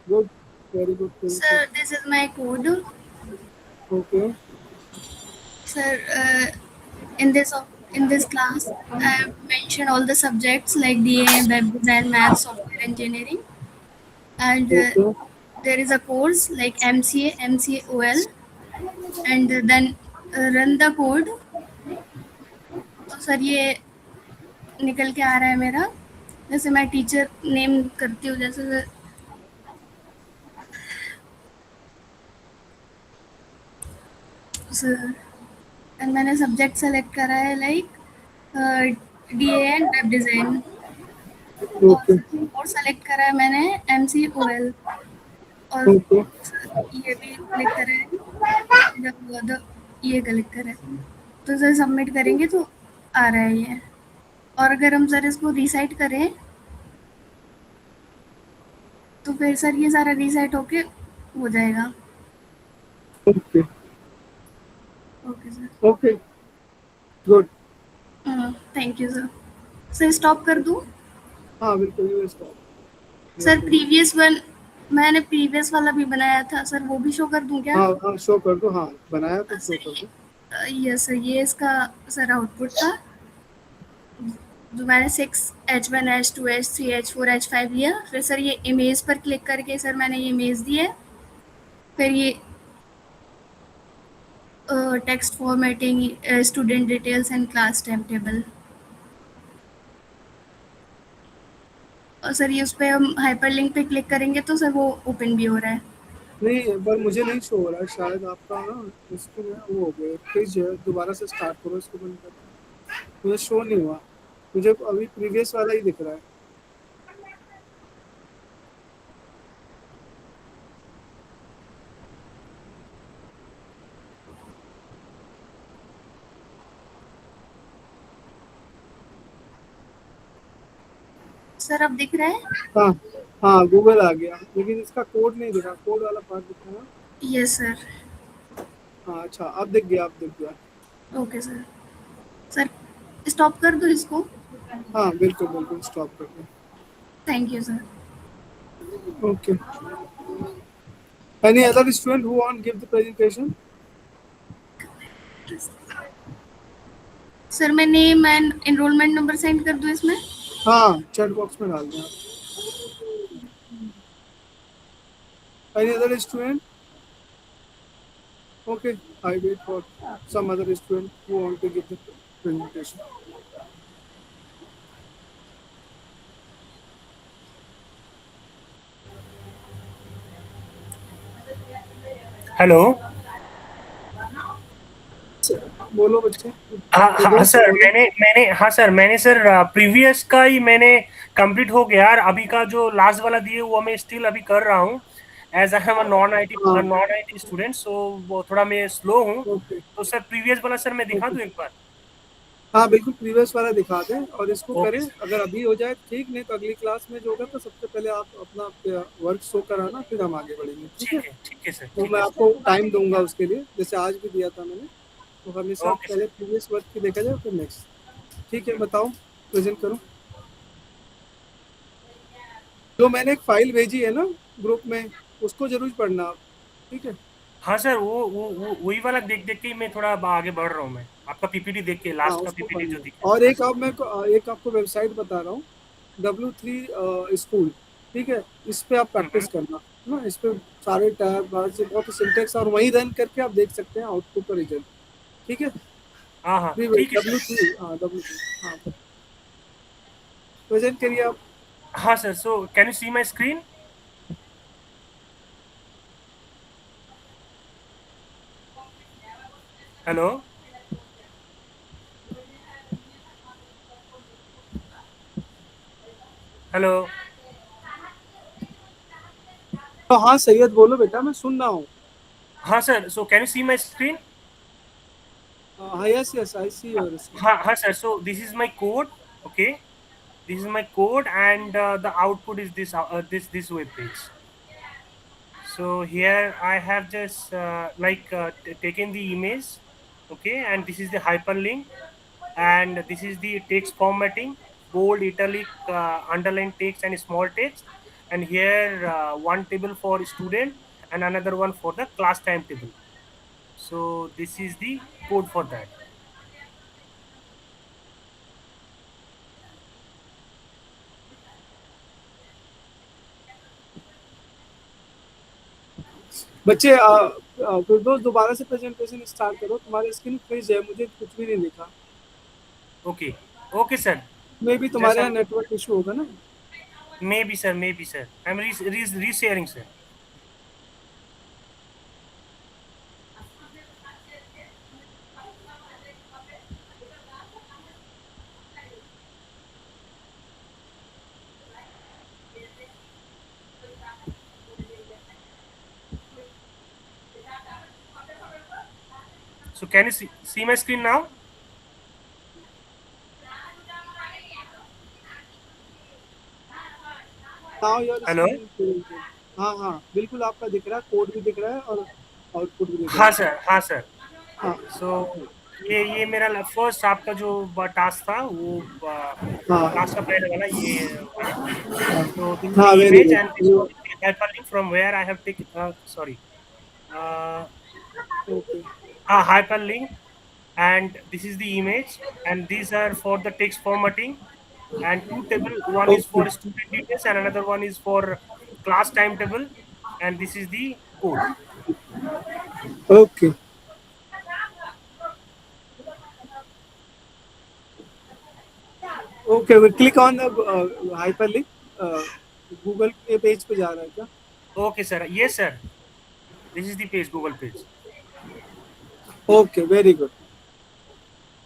Good, very good. Sir, this is my code. Okay. Sir, in this class, I have mentioned all the subjects like DA, web design, math, software engineering, and Okay. there is a course like MCA, MCAOL, and then run the code. तो sir ये निकल के आ रहा है मेरा, जैसे मैं teacher name करती हूँ, जैसे सर एंड मैंने सब्जेक्ट सेलेक्ट करा है like DA and web design, Okay. और सेलेक्ट करा है मैंने MCOL, और Okay. ये भी क्लिक करा है, ये क्लिक करा है, तो सर सबमिट करेंगे तो आ रहा है ये। और अगर हम सर इसको रीसेट करें तो फिर सर ये सारा रीसेट होके हो जाएगा। Okay okay sir. Okay good. Thank you sir. Sir stop कर दूं? हाँ बिल्कुल, you stop. Sir previous one मैंने प्रीवियस वाला भी बनाया था सर, वो भी शो कर दूं क्या? हाँ हाँ शो कर दो, हाँ बनाया तो शो कर दो। यस सर, ये इसका सर आउटपुट था जो मैंने 6H1 H2 H3 H4 H5 लिया। फिर सर ये इमेज पर क्लिक करके सर मैंने ये इमेज दी है। फिर ये text formatting, student details and class time table. और सर ये उस पर हम हाइपरलिंक पे क्लिक करेंगे तो सर वो ओपन भी हो रहा है। नहीं पर मुझे नहीं शो हो रहा है, शायद आपका ना इसको में वो हो गया। प्लीज दोबारा से स्टार्ट करो, इसको बंद करो। मुझे शो नहीं हुआ, मुझे अभी प्रीवियस वाला ही दिख रहा है। सर अब दिख रहा है? हाँ हाँ गूगल आ गया, लेकिन इसका कोड नहीं दिखा, कोड वाला पार्ट दिखा ना। Yes sir. हाँ अच्छा, अब दिख गया, अब दिख गया। Okay sir. सर स्टॉप कर दो इसको? हाँ बिल्कुल बिल्कुल, स्टॉप कर दो। Thank you sir. Okay. Any other student who want give the presentation? Sir मैं name and enrolment number send कर दूं इसमें? हाँ चैट बॉक्स में डाल दें आप। Any other student? Okay, I wait for some other student who want to give the presentation. Hello. बोलो बच्चे। हाँ सर, मैंने सर प्रीवियस का ही मैंने कंप्लीट हो गया यार। अभी का जो लास्ट वाला दिए वो मैं स्टिल अभी कर रहा हूँ। As I am a non IT student, so वो थोड़ा मैं स्लो हूँ। तो सर प्रीवियस वाला सर मैं दिखा दूँ एक बार? हाँ बिल्कुल, प्रीवियस वाला दिखा दें और इसको करें। अगर अभी हो जाए ठीक, नहीं तो अगली क्लास में जो होगा तो सबसे पहले आप अपना वर्क शो कराना, फिर हम आगे बढ़ेंगे। ठीक है सर। तो मैं आपको टाइम दूंगा उसके लिए, जैसे आज भी दिया था मैंने। तो हमेशा पहले प्रीवियस वर्क की देखा जाए फिर नेक्स्ट। ठीक है, बताओ, प्रेजेंट करो। जो मैंने एक फाइल भेजी है ना ग्रुप में, उसको जरूर पढ़ना आप, ठीक है? हाँ सर, वो वही वाला देख के ही मैं थोड़ा आगे बढ़ रहा हूँ। मैं आपका पीपीटी देख के, लास्ट का पीपीटी जो दिखा। और एक अब मैं एक आपको वेबसाइट बता रहा हूँ, W3 स्कूल, ठीक है? इस पे आप प्रैक्टिस करना ना। इस पे सारे टैब बहुत सिंटेक्स, और वहीं रन करके आप देख सकते हैं आउटपुट का रिजल्ट, ठीक है? हाँ ठीक है। W3 हाँ प्रेजेंट करिए आप। हाँ sir, so can you see my screen? Hello. Hello. तो हाँ सैयद बोलो बेटा, मैं सुन रहा हूँ। हाँ sir, so can you see my screen? Yes, I see your screen. हाँ sir, so this is my code. Okay, this is my code, and the output is this web page. So here I have just taken the image, okay, and this is the hyperlink, and this is the text formatting: bold, italic, underline text, and small text. And here one table for student and another one for the class timetable. So this is the code for that. बच्चे फिर दोबारा से presentation start करो। तुम्हारी screen freeze है, मुझे कुछ भी नहीं दिखा। Okay sir. मे भी तुम्हारे यहाँ नेटवर्क इशू होगा ना। Maybe sir, I'm resharing sir. So can you see my screen now? Now your hello. Screen. हाँ हाँ बिल्कुल आपका दिख रहा है, कोड भी दिख रहा है और आउटपुट भी दिख रहा हाँ है। सर, हाँ सर। हाँ सो ये मेरा फर्स्ट आपका जो टास्क था वो हाँ क्लास का पहले वाला ये है। So this is हाँ the very image and this good. is the hyperlink from where I have taken. Sorry, uh, okay hyperlink, and this is the image, and these are for the text formatting, and two table. One is okay for student details, and another one is for class timetable, and this is the code. Okay okay we click on the hyperlink. Google के पेज पे जा रहा है क्या? Okay, sir. Yes, sir. This is the page, Google page. Okay very good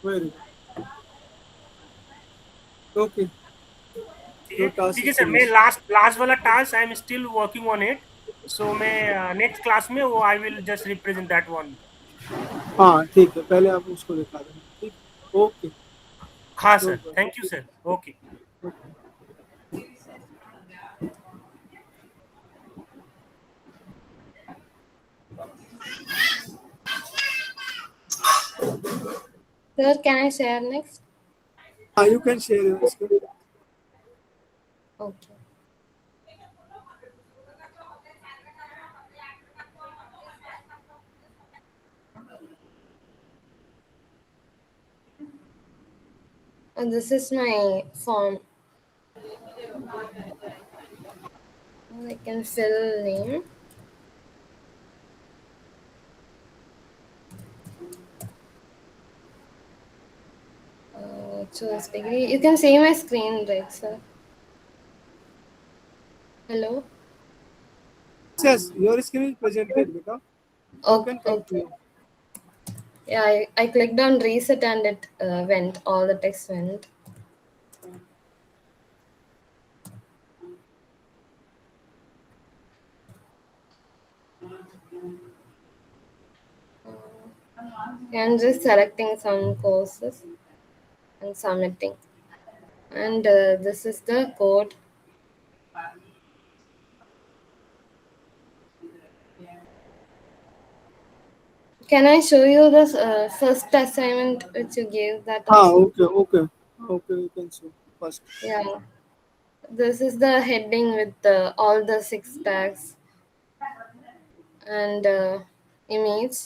very good. Okay your task ठीक is है sir, मैं फिनिश। लास्ट वाला task I am still working on it. So मैं नेक्स्ट क्लास में वो I will just represent that one. हाँ ठीक है, पहले आप उसको दिखा देना। ठीक, ओके हाँ no sir, thank you sir. Okay. Sir, can I share next? हाँ you can share your screen. Okay. And this is my form. I can fill name. Choose degree. You can see my screen, right, sir? Hello? Yes, your screen is presented, beta. You can Okay. continue. Yeah, I clicked on reset and it went. All the text went. I'm just selecting some courses and submitting. And this is the code. Can I show you the first assignment which you gave that हाँ also? okay you can show first. Yeah. This is the heading with all the 6 tags and image.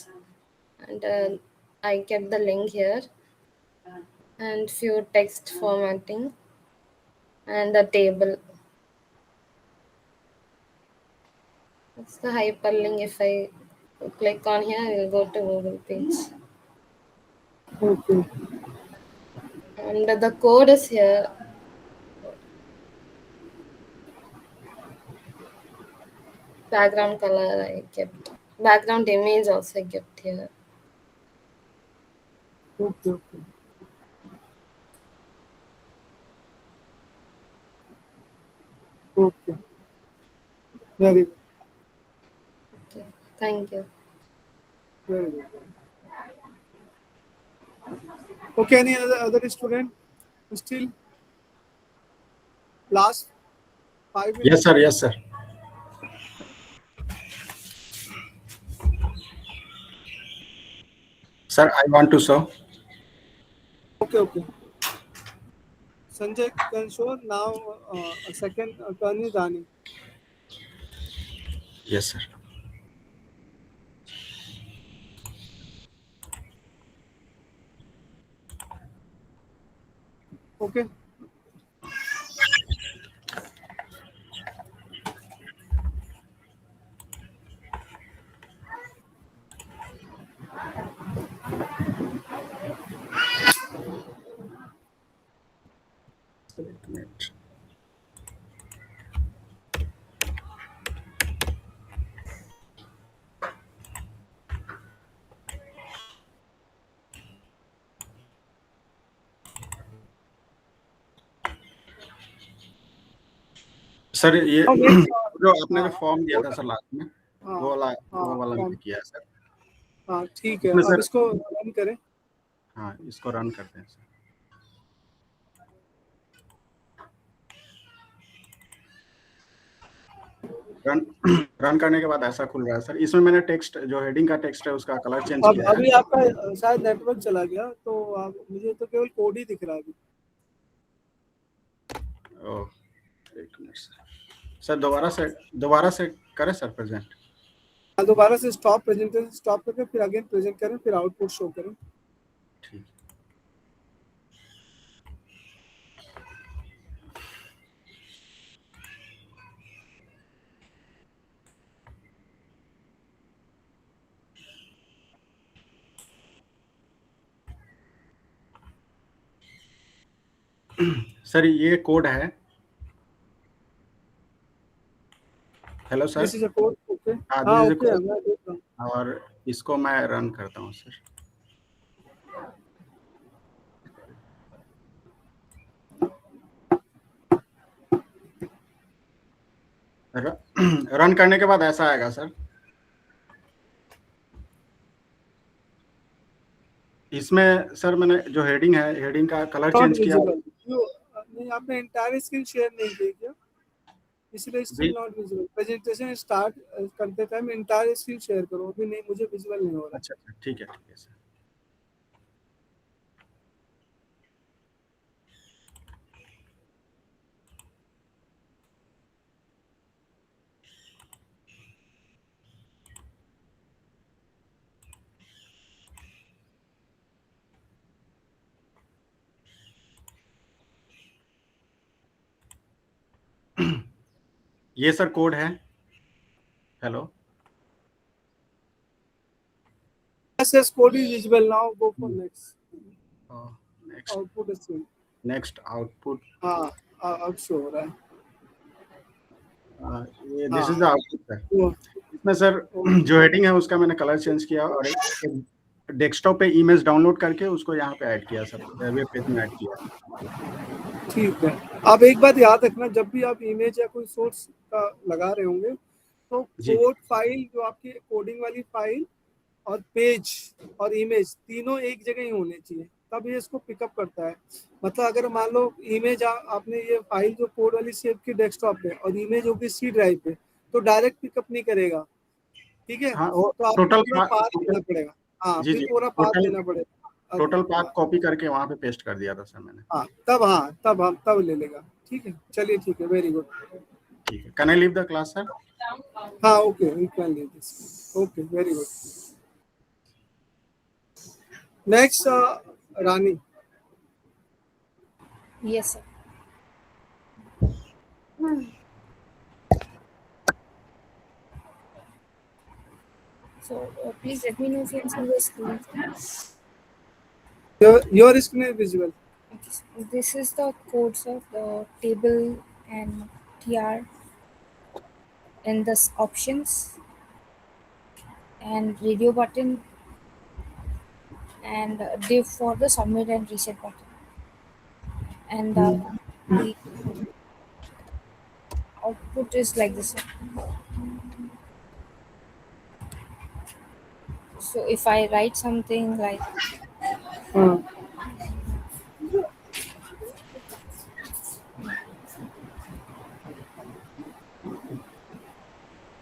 And I kept the link here and few text formatting and the table. It's the hyperlink. If I click on here, I will go to Google page. Okay. And the code is here. Background color I kept. Background image also I kept here. Okay. Okay. Very good. Okay. Thank you. Very good. Okay, any other student still? Last 5 minutes. Yes, sir. Yes, sir. Sir, I want to show. Okay. Sanjay can show now. A second turn is Dani. Yes, sir. Okay. Sir ये जो आपने जो form दिया था sir last में वो वाला मैंने किया है सर। हाँ ठीक है, अब इसको रन करें। हाँ इसको रन करते हैं सर। रन करने के बाद ऐसा खुल रहा है सर। इसमें मैंने टेक्स्ट जो हेडिंग का टेक्स्ट है उसका कलर चेंज अब किया है। अभी आपका शायद नेटवर्क चला गया, तो आप मुझे तो केवल कोड ही दिख रहा है अभी। ओह, एक मिनट सर, दोबारा से करें सर प्रेजेंट। दोबारा से स्टॉप प्रेजेंटेशन स्टॉप करके फिर अगेन प्रेजेंट करें, फिर आउटपुट शो करें। ठीक। सर ये कोड है। Hello sir. This is a code. Okay, हाँ, हाँ दिस इज ओके, कोड मैं देख रहा हूं। और इसको मैं रन करता हूँ सर। रन करने के बाद ऐसा आएगा सर। इसमें सर मैंने जो हेडिंग है, हेडिंग का कलर नॉट चेंज किया। विजिबल। नहीं, आपने एंटायर स्क्रीन शेयर नहीं की क्या? इसलिए still not visible. Presentation start करते टाइम एंटायर स्क्रीन शेयर करो। अभी नहीं, मुझे विजिबल नहीं हो रहा। अच्छा, ठीक है सर। ये सर कोड है। Hello. Yes, code is visible now. Go for next. Next Output is seen. Next output. हाँ, अब शो हो रहा है। ये this is the output sir. इसमें सर जो हेडिंग है उसका मैंने कलर चेंज किया और एक डेस्कटॉप पे इमेज डाउनलोड करके उसको यहाँ पे ऐड किया सर, वेब पेज में ऐड किया। ठीक है। अब एक बात याद रखना, जब भी आप इमेज या कोई सोर्स का लगा रहे होंगे तो कोड फाइल, जो आपकी कोडिंग वाली फाइल और पेज और इमेज तीनों एक जगह ही होने चाहिए, तब ये इसको पिकअप करता है। मतलब अगर मान लो इमेज आपने ये फाइल जो कोड वाली सेव की डेस्कटॉप पे और इमेज होगी सी ड्राइव पे, तो डायरेक्ट पिकअप नहीं करेगा। ठीक है, हाँ, तो आपको पूरा पाथ देना पड़ेगा। हाँ, फिर पूरा पाथ देना पड़ेगा। टोटल पाथ कॉपी करके वहाँ पे पेस्ट कर दिया था सर मैंने। तब ले लेगा। ठीक है, चलिए ठीक है, वेरी गुड। ठीक है, can I leave the class sir? हाँ, okay, you can leave this. Okay, very good. Next, Rani. Yes, sir. So please let me know if you can see the screen. Your screen is visible. Okay, so this is the codes of the table and TR and the options and radio button and div for the submit and reset button. And the output is like this. So if I write something like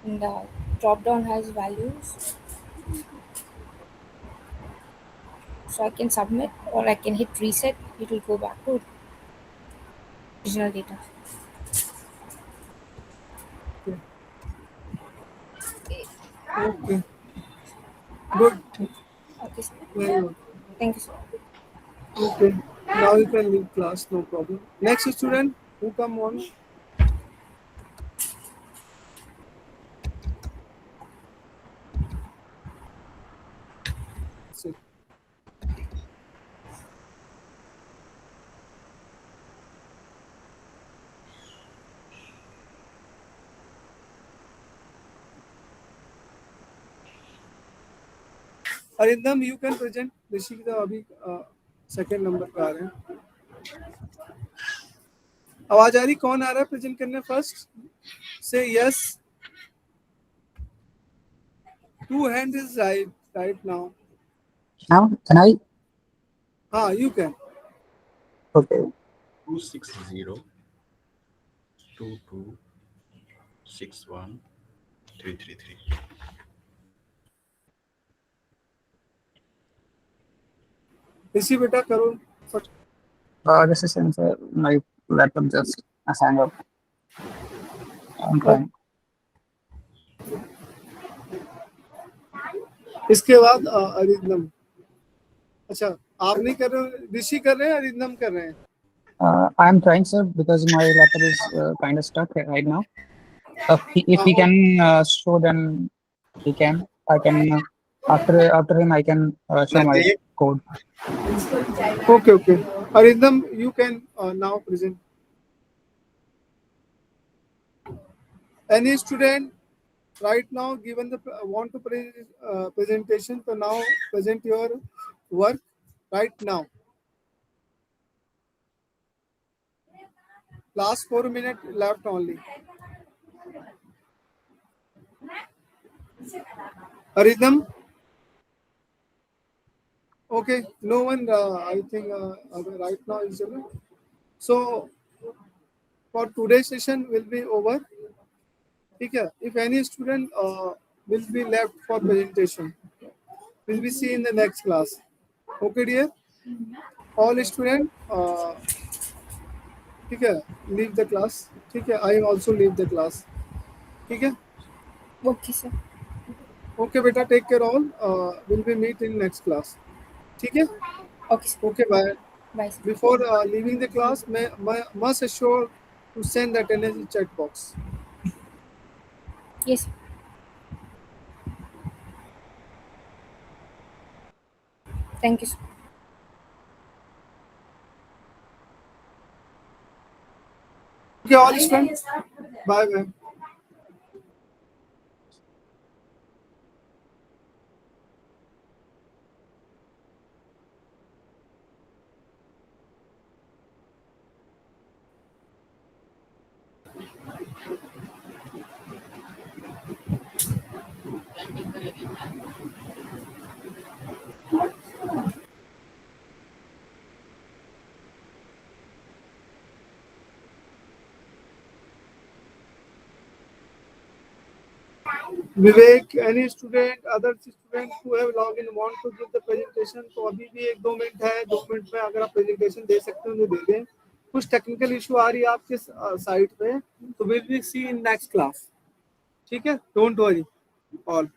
and the drop down has values, so I can submit or I can hit reset. It will go back to original data. Okay. Good. Okay, sir. Very good. Thank you, sir. Okay. Now you can leave class, no problem. Next student who come on. Sit. Arindam, you can present. Rishika अभी second number पे आ रहे हैं। आवाज आ रही? कौन आ रहा है present करने फर्स्ट? से yes. Two hands is right now. Now, can I? You can. Okay. 260 2261 333. ऋषि बेटा करो। Just a second, sir. My laptop just hang up. I'm trying. इसके बाद अरिंदम। अच्छा आप नहीं कर रहे हो, ऋषि कर रहे हैं, अरिंदम कर रहे हैं? I'm trying, sir, because my laptop is kind of stuck right now. If he can show, then he can. I can after him I can show my code. Okay. Arindam, you can now present. Any student right now given the want to presentation, so now present your work right now. Last 4 minutes left only. Arindam? Okay, no one I think right now is over. So for today's session will be over. Okay, if any student will be left for presentation, will be see in the next class. Okay, dear. All students, okay, leave the class. Okay, I also leave the class. Okay. Okay, sir. Okay, beta, take care all. Will be meet in next class. Okay. Okay, sir. Okay, bye. Bye, sir. Before leaving the class, must assure to send the attendance chat box. Yes, sir. Thank you, sir. Okay, all students. Bye, bye. Vivek, any student, other students who have logged in want to give the presentation, तो अभी भी 1-2 minute है, 2 minute में अगर आप presentation दे सकते हो तो दे दें। कुछ टेक्निकल इशू आ रही है आपके साइट पे, तो will be see in next class. ठीक है, डोंट वरी ऑल।